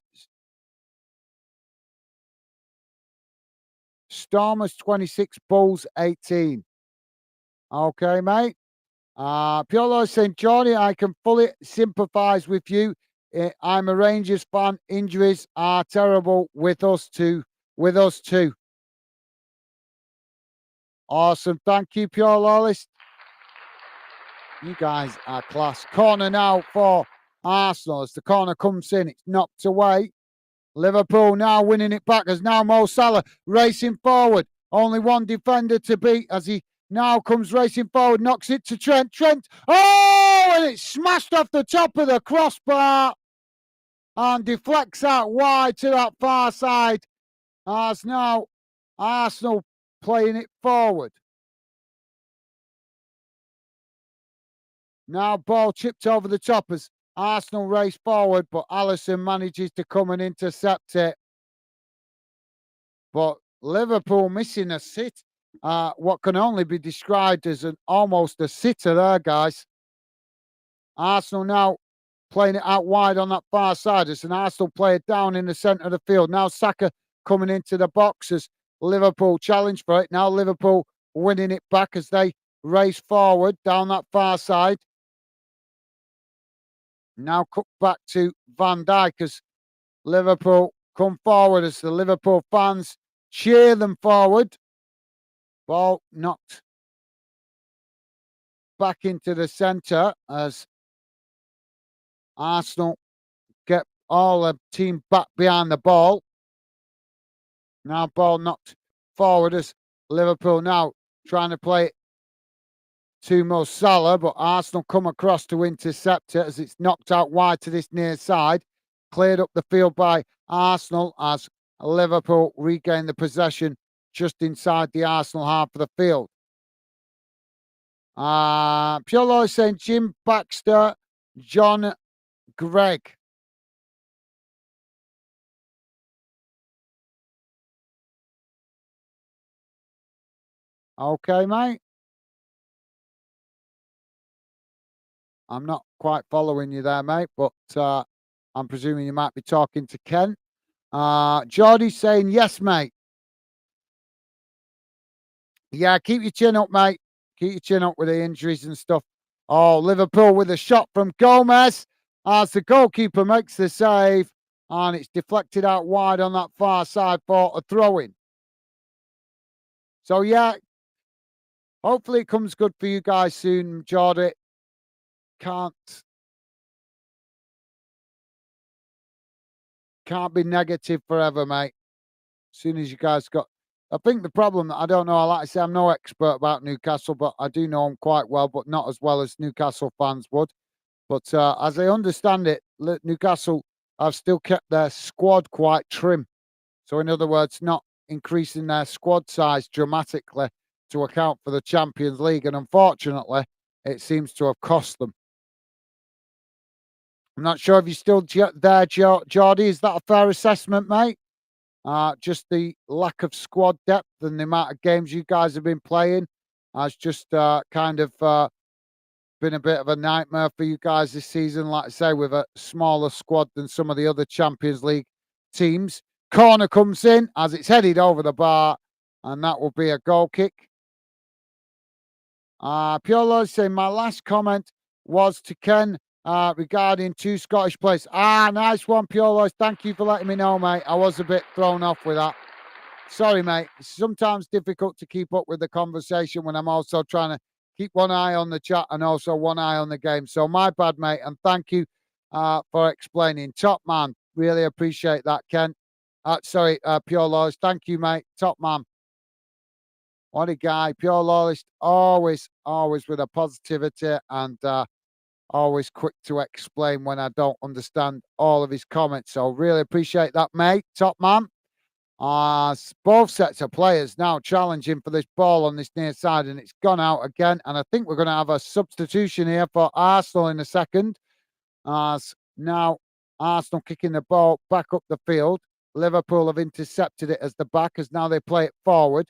Stormers 26, Bulls 18. Okay, mate. Piolo saying, Johnny, I can fully sympathise with you. I'm a Rangers fan. Injuries are terrible with us too. Awesome. Thank you, Pure Lawless. You guys are class. Corner now for Arsenal. As the corner comes in, it's knocked away. Liverpool now winning it back as now Mo Salah racing forward. Only one defender to beat as he now comes racing forward, knocks it to Trent. Trent, oh, and it's smashed off the top of the crossbar and deflects out wide to that far side. As now Arsenal playing it forward. Now ball chipped over the top as Arsenal race forward, but Alisson manages to come and intercept it. But Liverpool missing a sit. What can only be described as almost a sitter there, guys. Arsenal now playing it out wide on that far side. It's an Arsenal player down in the centre of the field. Now Saka coming into the box as Liverpool challenge for it. Now Liverpool winning it back as they race forward down that far side. Now cut back to Van Dijk as Liverpool come forward as the Liverpool fans cheer them forward. Ball knocked back into the centre as Arsenal get all the team back behind the ball. Now ball knocked forward as Liverpool now trying to play it to Mo Salah, but Arsenal come across to intercept it as it's knocked out wide to this near side. Cleared up the field by Arsenal as Liverpool regain the possession just inside the Arsenal half of the field. Pure Law is saying Jim Baxter, John Gregg. Okay, mate. I'm not quite following you there, mate, but I'm presuming you might be talking to Ken. Geordie's saying yes, mate. Yeah, keep your chin up, mate. Keep your chin up with the injuries and stuff. Oh, Liverpool with a shot from Gomez as the goalkeeper makes the save, and it's deflected out wide on that far side for a throw-in. So, yeah, hopefully it comes good for you guys soon, Geordie. Can't be negative forever, mate. As soon as you guys got, I think the problem that I don't know, like I say, I'm no expert about Newcastle, but I do know them quite well, but not as well as Newcastle fans would. But as I understand it, Newcastle have still kept their squad quite trim. So, in other words, not increasing their squad size dramatically to account for the Champions League. And unfortunately, it seems to have cost them. I'm not sure if you're still there, Geordie. Is that a fair assessment, mate? Just the lack of squad depth and the amount of games you guys have been playing has just kind of been a bit of a nightmare for you guys this season. Like I say, with a smaller squad than some of the other Champions League teams. Corner comes in as it's headed over the bar, and that will be a goal kick. Pure Lord saying my last comment was to Ken regarding two Scottish players. Nice one, Pure Lord. Thank you for letting me know, mate. I was a bit thrown off with that. Sorry, mate. It's sometimes difficult to keep up with the conversation when I'm also trying to keep one eye on the chat and also one eye on the game. So my bad, mate. And thank you for explaining. Top man. Really appreciate that, Ken. Pure Lawless. Thank you, mate. Top man. What a guy. Pure Lawless. Always with a positivity and always quick to explain when I don't understand all of his comments. So really appreciate that, mate. Top man. Both sets of players now challenging for this ball on this near side, and it's gone out again. And I think we're going to have a substitution here for Arsenal in a second. As now Arsenal kicking the ball back up the field. Liverpool have intercepted it as the back, as now they play it forward.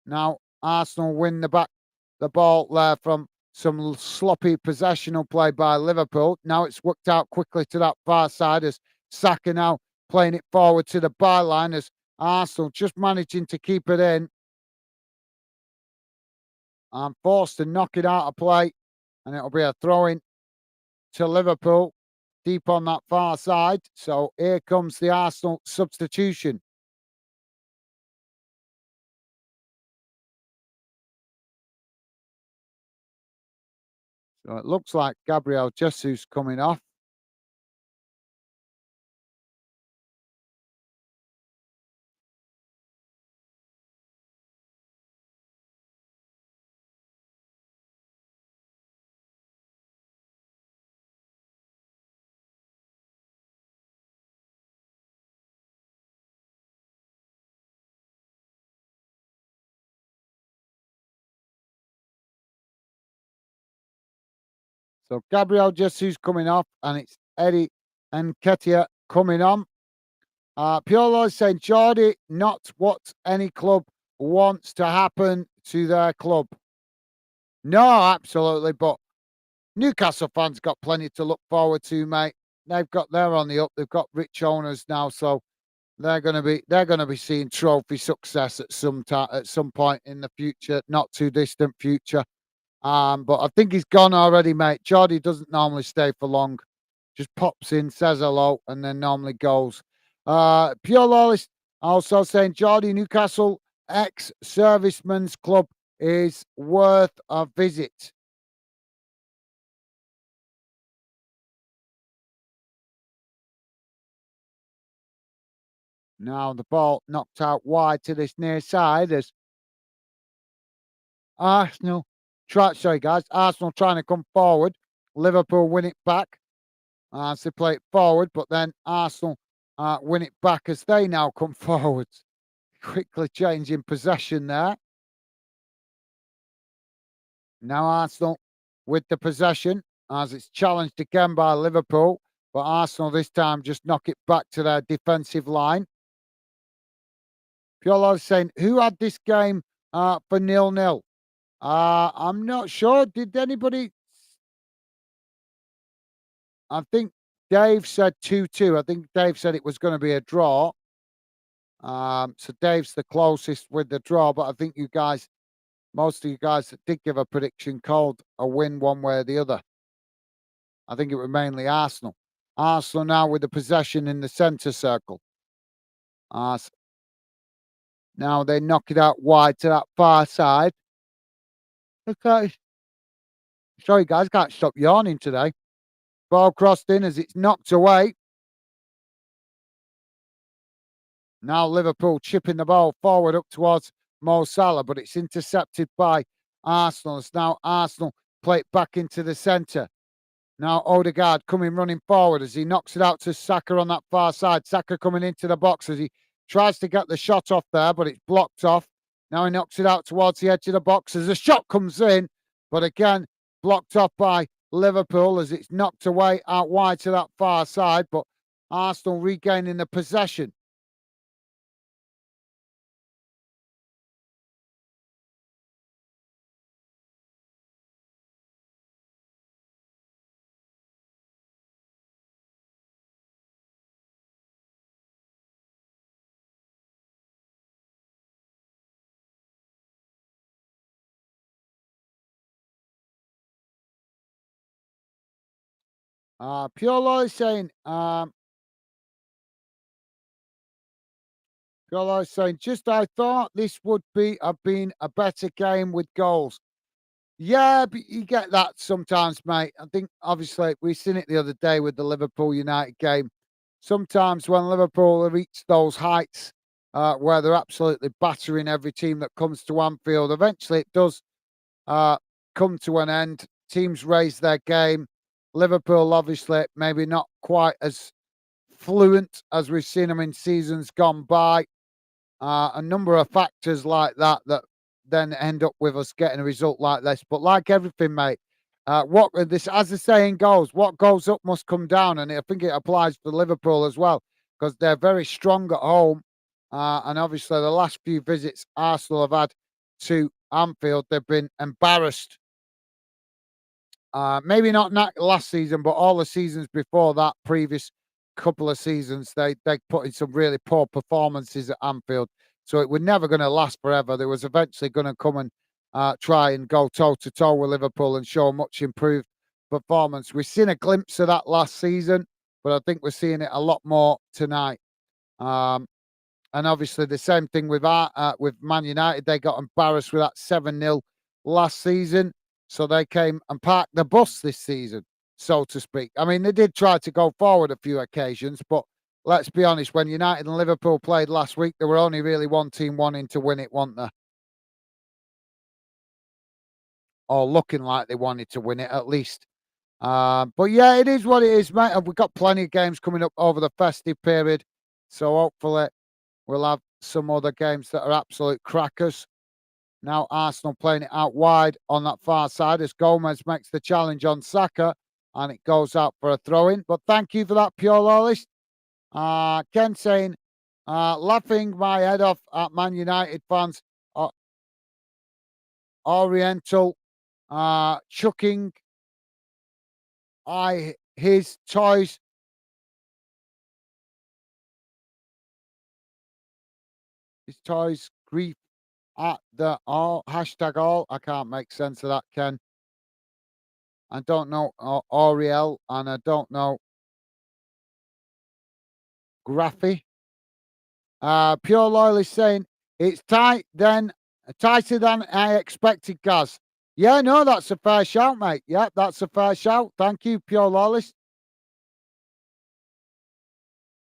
Now Arsenal win the ball there from some sloppy possessional play by Liverpool. Now it's worked out quickly to that far side as Saka now playing it forward to the byline as Arsenal just managing to keep it in. And forced to knock it out of play. And it'll be a throw-in to Liverpool deep on that far side. So here comes the Arsenal substitution. So it looks like Gabriel Jesus coming off. So Gabriel Jesus coming off, and it's Eddie Nketiah coming on. Piolo is saying, Geordie, not what any club wants to happen to their club. No, absolutely. But Newcastle fans got plenty to look forward to, mate. They're on the up. They've got rich owners now, so they're going to be seeing trophy success at some time, at some point in the future, not too distant future. But I think he's gone already, mate. Geordie doesn't normally stay for long. Just pops in, says hello, and then normally goes. Pure Lawless, Also saying, Geordie, Newcastle ex-servicemen's club is worth a visit. Now the ball knocked out wide to this near side as Arsenal sorry guys, Arsenal trying to come forward. Liverpool win it back as they play it forward, but then Arsenal win it back as they now come forward. Quickly changing possession there. Now Arsenal with the possession as it's challenged again by Liverpool, but Arsenal this time just knock it back to their defensive line. Piolo is saying, who had this game for nil-nil? I'm not sure. Did anybody? I think Dave said 2-2. I think Dave said it was going to be a draw. So Dave's the closest with the draw, but I think you guys, most of you guys that did give a prediction called a win one way or the other. I think it was mainly Arsenal. Arsenal now with the possession in the centre circle. Now they knock it out wide to that far side. Okay. Sorry, guys, can't stop yawning today. Ball crossed in as it's knocked away. Now Liverpool chipping the ball forward up towards Mo Salah, but it's intercepted by Arsenal. It's now Arsenal play it back into the centre. Now Odegaard coming running forward as he knocks it out to Saka on that far side. Saka coming into the box as he tries to get the shot off there, but it's blocked off. Now he knocks it out towards the edge of the box as the shot comes in, but again blocked off by Liverpool as it's knocked away out wide to that far side. But Arsenal regaining the possession. Piolo is saying, Piolo is saying, just I thought this would be have been a better game with goals. Yeah, but you get that sometimes, mate. I think obviously we've seen it the other day with the Liverpool United game. Sometimes when Liverpool reach those heights where they're absolutely battering every team that comes to Anfield, eventually it does uh, come to an end. Teams raise their game. Liverpool, obviously, maybe not quite as fluent as we've seen them in seasons gone by. A number of factors like that that then end up with us getting a result like this. But like everything, mate, what this as the saying goes, what goes up must come down, and I think it applies for Liverpool as well because they're very strong at home, and obviously the last few visits Arsenal have had to Anfield, they've been embarrassed. Maybe not last season, but all the seasons before that, previous couple of seasons, they put in some really poor performances at Anfield. So it was never going to last forever. There was eventually going to come and try and go toe to toe with Liverpool and show a much improved performance. We've seen a glimpse of that last season, but I think we're seeing it a lot more tonight. Um, and obviously the same thing with Man United. They got embarrassed with that 7-0 last season. So they came and parked the bus this season, so to speak. I mean, they did try to go forward a few occasions, but let's be honest, when United and Liverpool played last week, there were only really one team wanting to win it, weren't there? Or looking like they wanted to win it at least. But yeah, it is what it is, mate. And we've got plenty of games coming up over the festive period. So hopefully we'll have some other games that are absolute crackers. Now Arsenal playing it out wide on that far side as Gomez makes the challenge on Saka and it goes out for a throw in. But thank you for that, Pure Lawless. Ken saying, laughing my head off at Man United fans, Oriental, chucking his toys grief at the all hashtag all. I can't make sense of that, Ken. I don't know Oriel and I don't know Graphy. Pure Loyalist saying it's tighter than I expected, Gaz. Yeah, no, that's a fair shout, mate. Yeah, that's a fair shout. Thank you, Pure Loyalist.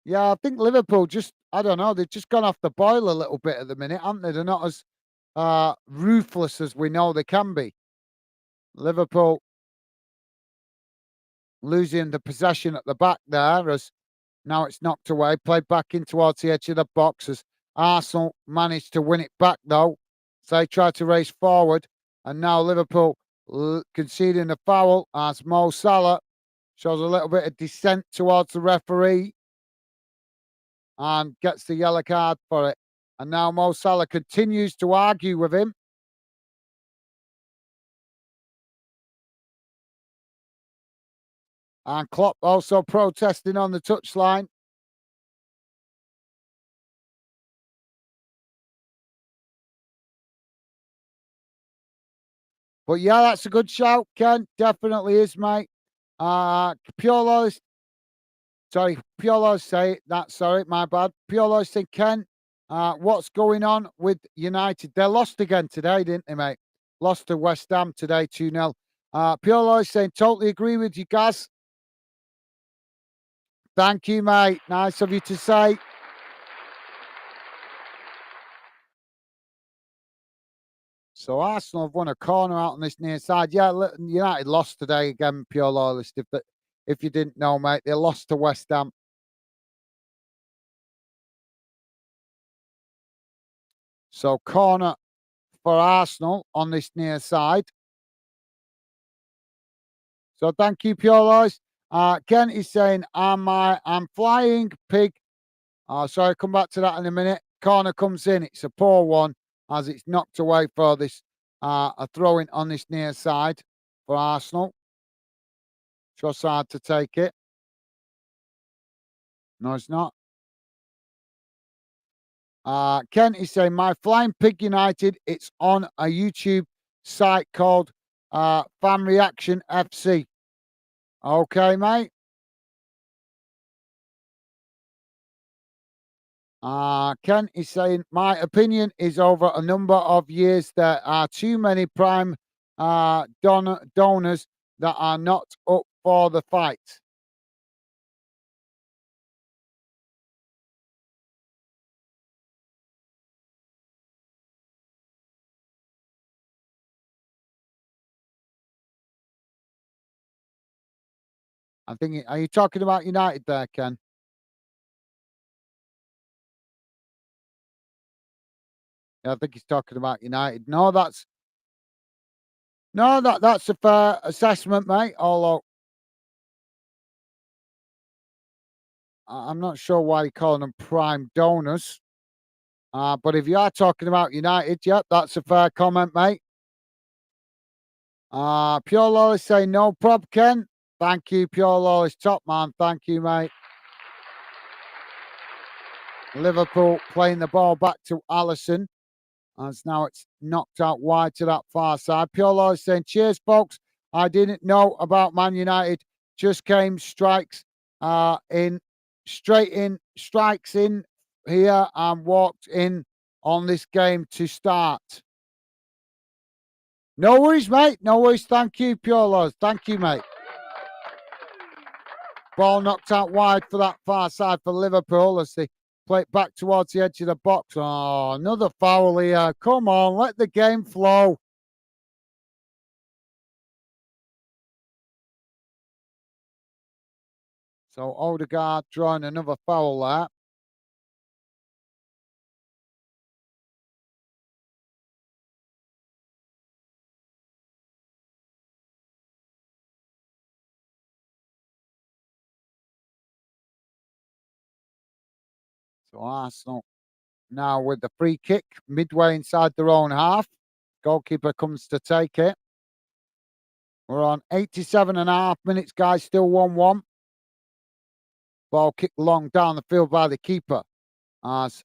Yeah, I think Liverpool just, I don't know, they've just gone off the boil a little bit at the minute, haven't they? They're not as ruthless as we know they can be. Liverpool losing the possession at the back there as now it's knocked away, played back in towards the edge of the box as Arsenal managed to win it back though. So they tried to race forward, and now Liverpool conceding a foul as Mo Salah shows a little bit of dissent towards the referee and gets the yellow card for it. And now Mo Salah continues to argue with him. And Klopp also protesting on the touchline. But yeah, that's a good shout, Ken. Definitely is, mate. Pure Loyalist, sorry, Pure Loyalist say that, sorry, my bad. Pure Loyalist say, Ken, what's going on with United? They lost again today, didn't they, mate? Lost to West Ham today, 2-0. Pure Loyalist saying, totally agree with you, Gaz. Thank you, mate. Nice of you to say. So Arsenal have won a corner out on this near side. Yeah, United lost today again, Pure Loyalist. If you didn't know, mate, they lost to West Ham. So corner for Arsenal on this near side. So thank you, Pure Loyalist. Ken is saying, I'm flying pig. Sorry, come back to that in a minute. Corner comes in. It's a poor one as it's knocked away for this a throw in on this near side for Arsenal. Trossard to take it. No, it's not. Ken is saying, my Flying Pig United, it's on a YouTube site called Fan Reaction FC. Okay, mate. Ken is saying, my opinion is over a number of years there are too many prime donors that are not up for the fight. I'm thinking, are you talking about United there, Ken? Yeah, I think he's talking about United. That's a fair assessment, mate. Although I'm not sure why you're calling them prime donors. But if you are talking about United, yep, that's a fair comment, mate. Pure Lawless say no prob, Ken. Thank you, Pure Lawless, top man. Thank you, mate. Liverpool playing the ball back to Allison. As now it's knocked out wide to that far side. Pure Lawless saying, cheers, folks. I didn't know about Man United. Just came strikes in here and walked in on this game to start. No worries, mate. No worries. Thank you, Pure Laws. Thank you, mate. Ball knocked out wide for that far side for Liverpool as they play it back towards the edge of the box. Oh, another foul here. Come on, let the game flow. So Odegaard drawing another foul there. So Arsenal now with the free kick midway inside their own half. Goalkeeper comes to take it. We're on 87.5 minutes, guys. Still 1-1. Ball kicked long down the field by the keeper. As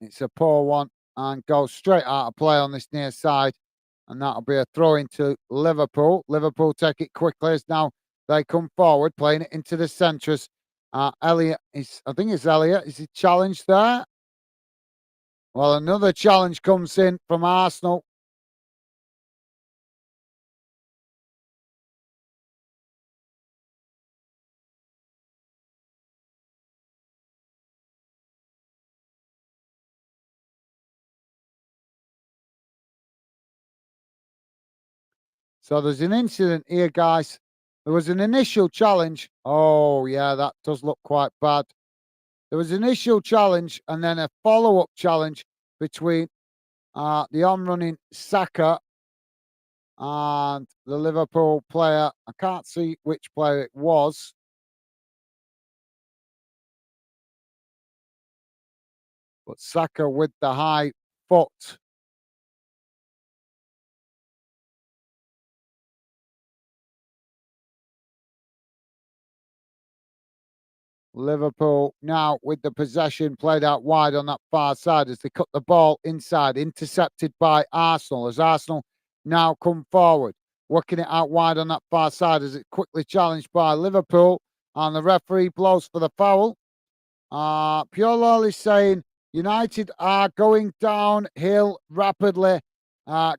it's a poor one and goes straight out of play on this near side. And that'll be a throw into Liverpool. Liverpool take it quickly as now they come forward, playing it into the centres. Elliot I think it's Elliot. Is he challenged there? Well, another challenge comes in from Arsenal. So there's an incident here, guys. There was an initial challenge. Oh, yeah, that does look quite bad. There was an initial challenge and then a follow-up challenge between the on-running Saka and the Liverpool player. I can't see which player it was, but Saka with the high foot. Liverpool now with the possession played out wide on that far side as they cut the ball inside, intercepted by Arsenal. As Arsenal now come forward, working it out wide on that far side as it's quickly challenged by Liverpool, and the referee blows for the foul. Pure Lol is saying United are going downhill rapidly.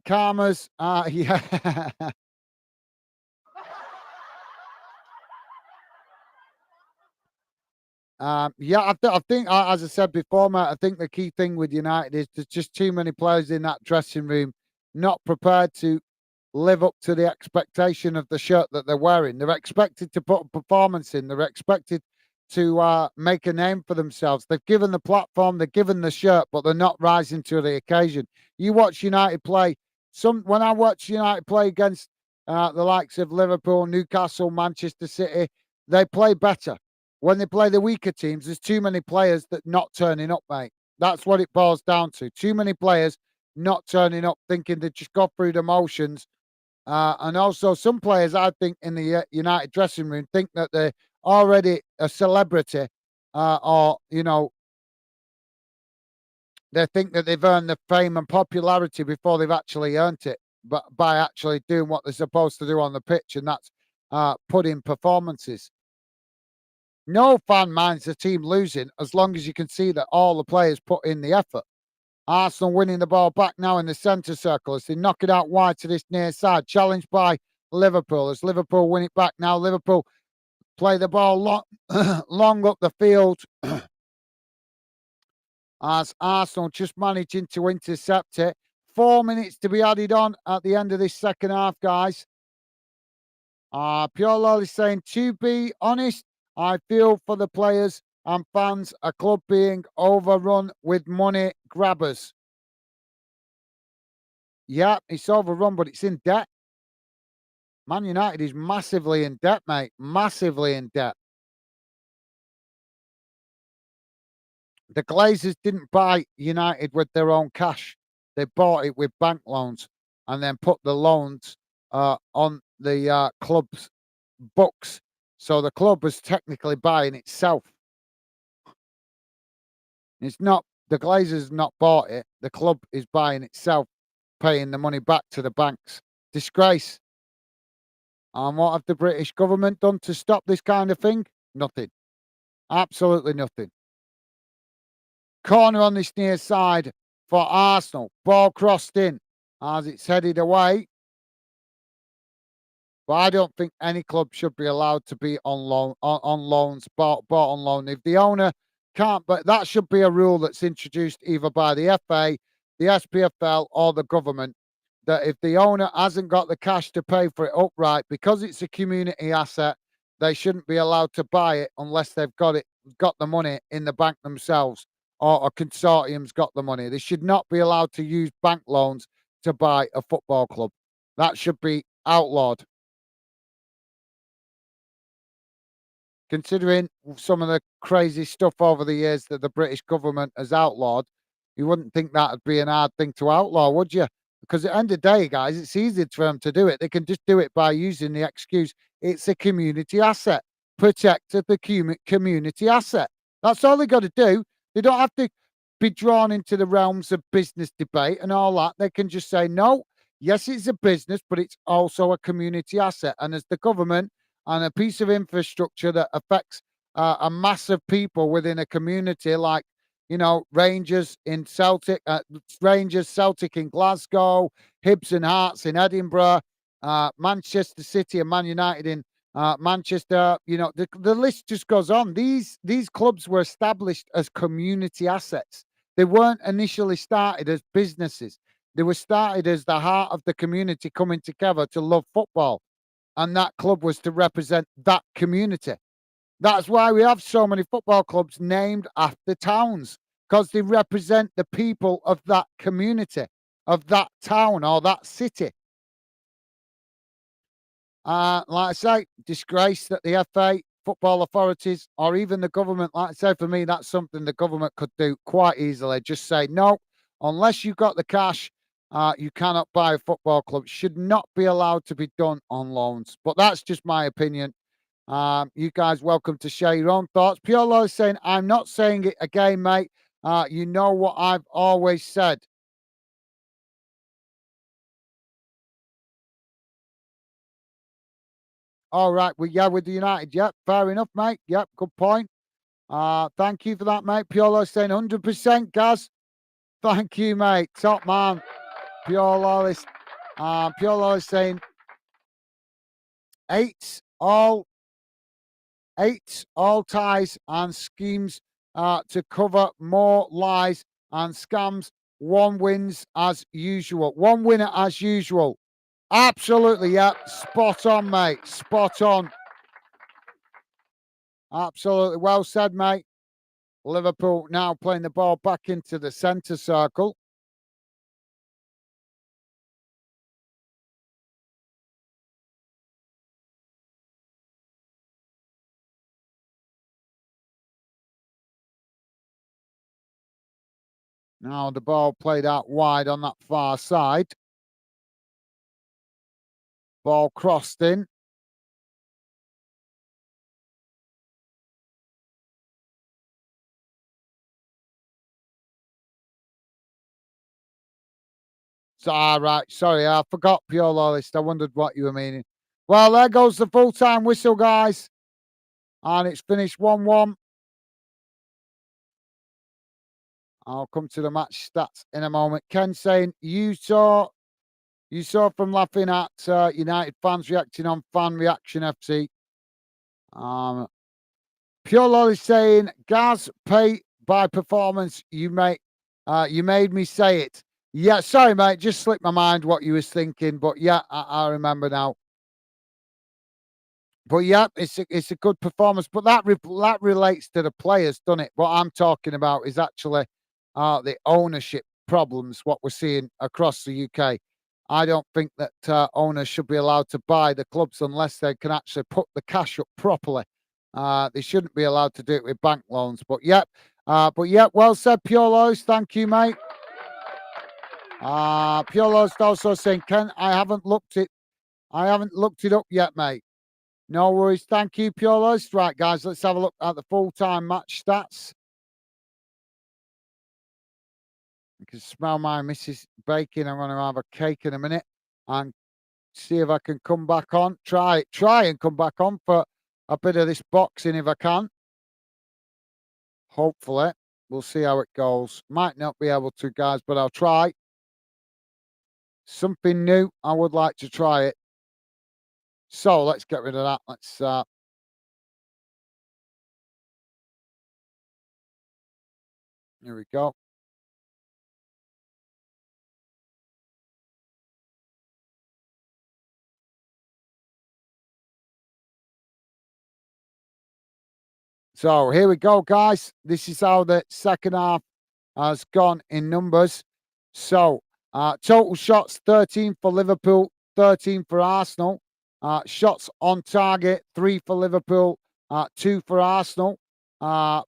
Karma's, yeah. Yeah, I think, as I said before, mate, I think the key thing with United is there's just too many players in that dressing room not prepared to live up to the expectation of the shirt that they're wearing. They're expected to put a performance in. They're expected to make a name for themselves. They've given the platform, they're given the shirt, but they're not rising to the occasion. You watch United play. When I watch United play against the likes of Liverpool, Newcastle, Manchester City, they play better. When they play the weaker teams, there's too many players that not turning up, mate. That's what it boils down to. Too many players not turning up, thinking they just got through the motions. And also, some players, I think, in the United dressing room think that they're already a celebrity, or they think that they've earned the fame and popularity before they've actually earned it, but by actually doing what they're supposed to do on the pitch, and that's put in performances. No fan minds the team losing as long as you can see that all the players put in the effort. Arsenal winning the ball back now in the centre circle as they knock it out wide to this near side. Challenged by Liverpool as Liverpool win it back now. Liverpool play the ball long, long up the field as Arsenal just managing to intercept it. 4 minutes to be added on at the end of this second half, guys. Pure Lol is saying, to be honest, I feel for the players and fans, a club being overrun with money grabbers. Yeah, it's overrun, but it's in debt. Man United is massively in debt, mate. Massively in debt. The Glazers didn't buy United with their own cash. They bought it with bank loans and then put the loans on the club's books. So the club was technically buying itself. It's not the Glazers not bought it. The club is buying itself, paying the money back to the banks. Disgrace. And what have the British government done to stop this kind of thing? Nothing. Absolutely nothing. Corner on this near side for Arsenal. Ball crossed in as it's headed away. But I don't think any club should be allowed to be on loan, on loans, bought on loan. If the owner can't, but that should be a rule that's introduced either by the FA, the SPFL, or the government. That if the owner hasn't got the cash to pay for it upright, because it's a community asset, they shouldn't be allowed to buy it unless they've got the money in the bank themselves, or a consortium's got the money. They should not be allowed to use bank loans to buy a football club. That should be outlawed. Considering some of the crazy stuff over the years that the British government has outlawed, you wouldn't think that'd be an hard thing to outlaw, would you? Because at the end of the day, guys, it's easy for them to do it. They can just do it by using the excuse it's a community asset. Protect the community asset. That's all they got to do. They don't have to be drawn into the realms of business debate and all that. They can just say, no, yes, it's a business, but it's also a community asset. And as the government and a piece of infrastructure that affects a mass of people within a community like Rangers in Celtic, Rangers, Celtic in Glasgow, Hibs and Hearts in Edinburgh, Manchester City and Man United in Manchester. The list just goes on. These clubs were established as community assets. They weren't initially started as businesses. They were started as the heart of the community coming together to love football. And that club was to represent that community. That's why we have so many football clubs named after towns, because they represent the people of that community, of that town or that city. Like I say, disgrace that the FA, football authorities, or even the government, like I say, for me, that's something the government could do quite easily. Just say, no, unless you've got the cash, you cannot buy a football club. It should not be allowed to be done on loans. But that's just my opinion. You guys welcome to share your own thoughts. Piolo is saying, I'm not saying it again, mate. You know what I've always said. All right. Well, yeah, with the United. Yep. Fair enough, mate. Yep. Good point. Thank you for that, mate. Piolo saying 100%, Gaz. Thank you, mate. Top man. Piolo is saying eight all ties and schemes to cover more lies and scams. One wins as usual. One winner as usual. Absolutely, yeah. Spot on, mate. Spot on. Absolutely. Well said, mate. Liverpool now playing the ball back into the centre circle. Now the ball played out wide on that far side. Ball crossed in. So, right. Sorry, I forgot Piolo list. I wondered what you were meaning. Well, there goes the full-time whistle, guys. And it's finished 1-1. I'll come to the match stats in a moment. Ken saying you saw from laughing at United fans reacting on Fan Reaction FC. Pure Lol is saying, Gaz, pay by performance. You made me say it. Yeah, sorry, mate. Just slipped my mind what you was thinking. But yeah, I remember now. But yeah, it's a good performance. But that relates to the players, doesn't it? What I'm talking about is actually the ownership problems. What we're seeing across the UK. I don't think that owners should be allowed to buy the clubs unless they can actually put the cash up properly. They shouldn't be allowed to do it with bank loans. But yeah, well said, Pure Lows. Thank you, mate. Pure Lows also saying, Ken, I haven't looked it up yet, mate. No worries. Thank you, Piolos. Right, guys, let's have a look at the full-time match stats. You can smell my missus baking. I'm going to have a cake in a minute and see if I can come back on. Try and come back on for a bit of this boxing if I can. Hopefully. We'll see how it goes. Might not be able to, guys, but I'll try. Something new. I would like to try it. So let's get rid of that. Here we go. So here we go, guys. This is how the second half has gone in numbers. So total shots 13 for Liverpool, 13 for Arsenal. Shots on target 3 for Liverpool, 2 for Arsenal.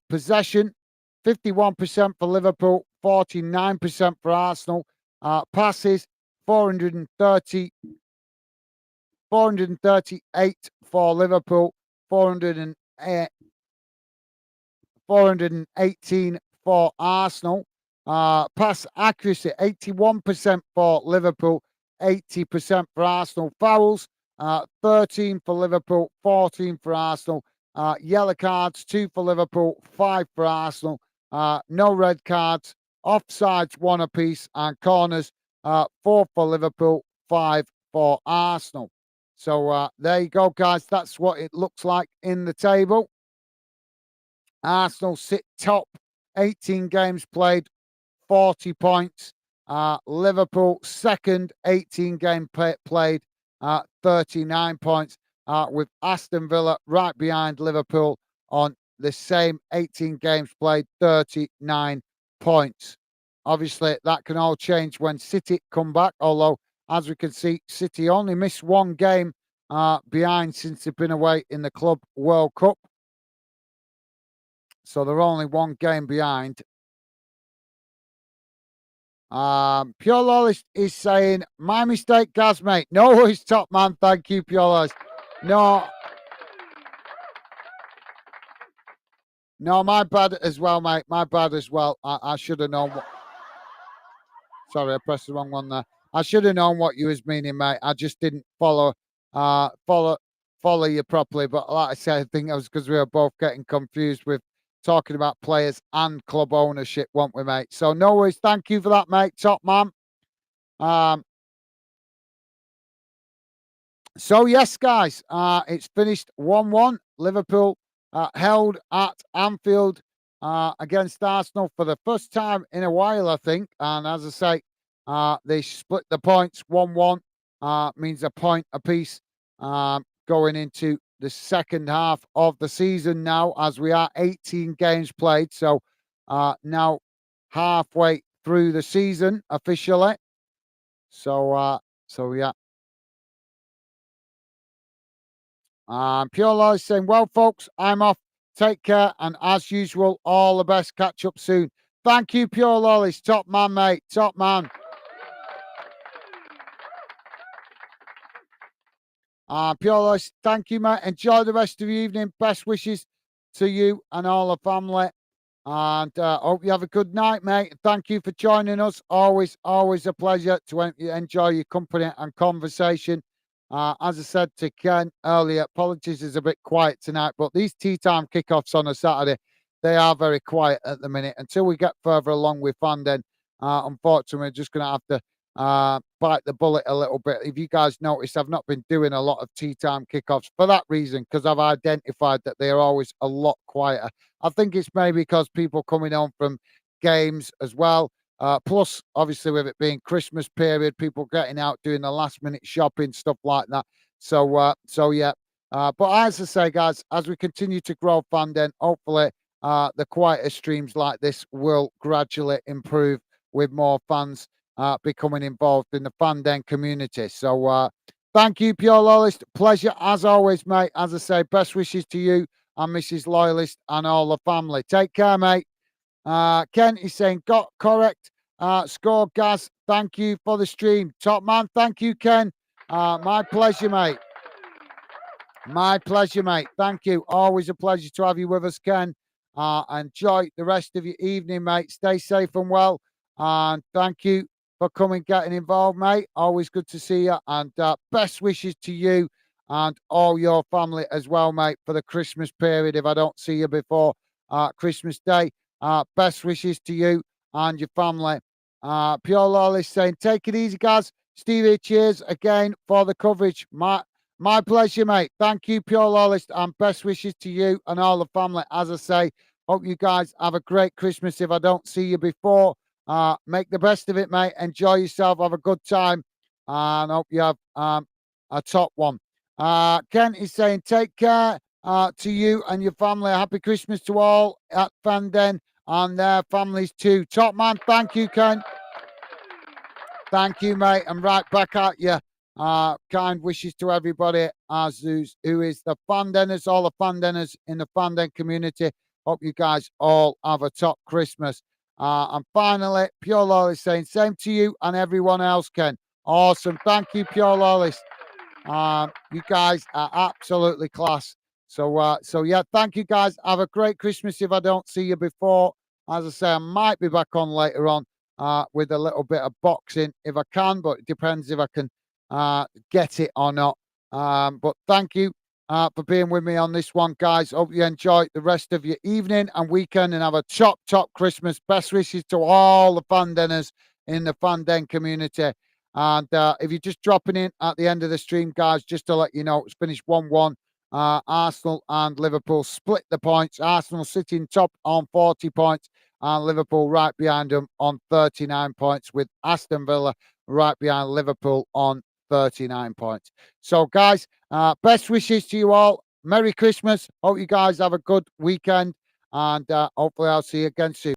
Possession 51% for Liverpool, 49% for Arsenal. Passes 430, 438 for Liverpool, 418 for Arsenal. Pass accuracy 81% for Liverpool, 80% for Arsenal. Fouls 13 for Liverpool, 14 for Arsenal. Yellow cards 2 for Liverpool, 5 for Arsenal. No red cards, offsides 1 apiece, and corners 4 for Liverpool, 5 for Arsenal. So there you go, guys. That's what it looks like in the table. Arsenal sit top, 18 games played, 40 points. Liverpool second, 18 game played, 39 points. With Aston Villa right behind Liverpool on the same 18 games played, 39 points. Obviously, that can all change when City come back, although, as we can see, City only missed 1 game behind since they've been away in the Club World Cup. So they're only 1 game behind. Pure Lawless is saying, my mistake, Gaz, mate. No worries, top man. Thank you, Pure Lawless. No, my bad as well, mate. My bad as well. I should have known. Sorry, I pressed the wrong one there. I should have known what you was meaning, mate. I just didn't follow you properly. But like I said, I think it was because we were both getting confused with talking about players and club ownership, weren't we, mate? So no worries. Thank you for that, mate. Top man. So yes, guys, it's finished 1-1. Liverpool held at Anfield against Arsenal for the first time in a while, I think. And as I say, they split the points 1-1. Means a point apiece going into the second half of the season now, as we are 18 games played. So now halfway through the season officially. So yeah. Pure Lies saying, well, folks, I'm off. Take care. And as usual, all the best. Catch up soon. Thank you, Pure Lollies. Top man, mate. Top man. Pure Lollies, thank you, mate. Enjoy the rest of your evening. Best wishes to you and all the family. And hope you have a good night, mate. Thank you for joining us. Always a pleasure to enjoy your company and conversation. As I said to Ken earlier, apologies is a bit quiet tonight, but these tea time kickoffs on a Saturday, they are very quiet at the minute. Until we get further along with Fandom, unfortunately, we're just going to have to bite the bullet a little bit. If you guys notice, I've not been doing a lot of tea time kickoffs for that reason, because I've identified that they are always a lot quieter. I think it's maybe because people coming home from games as well. Plus, obviously, with it being Christmas period, people getting out doing the last minute shopping, stuff like that. So yeah. But as I say, guys, as we continue to grow Fandom, hopefully the quieter streams like this will gradually improve with more fans becoming involved in the Fandom community. So thank you, Pure Loyalist. Pleasure as always, mate. As I say, best wishes to you and Mrs. Loyalist and all the family. Take care, mate. Ken is saying, got correct. Score, Gaz. Thank you for the stream. Top man. Thank you, Ken. My pleasure, mate. My pleasure, mate. Thank you. Always a pleasure to have you with us, Ken. Enjoy the rest of your evening, mate. Stay safe and well. And thank you for coming, getting involved, mate. Always good to see you. And best wishes to you and all your family as well, mate, for the Christmas period. If I don't see you before Christmas Day, best wishes to you and your family. Pure Lawless saying, take it easy, guys. Stevie, cheers again for the coverage. My pleasure, mate. Thank you, Pure Lawless, and best wishes to you and all the family. As I say, hope you guys have a great Christmas. If I don't see you before, make the best of it, mate. Enjoy yourself. Have a good time. And hope you have a top one. Ken is saying, take care to you and your family. Happy Christmas to all at Fandom and their families too. Top man, thank you, Ken. Thank you, mate. And right back at you. Kind wishes to everybody who is the Fandommers, all the Fandommers in the Fandom community. Hope you guys all have a top Christmas. And finally, Pure Lawless saying, same to you and everyone else, Ken. Awesome. Thank you, Pure Lawless. You guys are absolutely class. So yeah, thank you guys. Have a great Christmas if I don't see you before. As I say, I might be back on later on with a little bit of boxing if I can, but it depends if I can get it or not. But thank you. for being with me on this one, guys. Hope you enjoy the rest of your evening and weekend and have a top Christmas. Best wishes to all the fan denners in the fan den community. And if you're just dropping in at the end of the stream, guys, just to let you know, it's finished 1-1. Arsenal and Liverpool split the points. Arsenal sitting top on 40 points and Liverpool right behind them on 39 points, with Aston Villa right behind Liverpool on 39 points. So, guys, best wishes to you all. Merry Christmas. Hope you guys have a good weekend. And hopefully I'll see you again soon.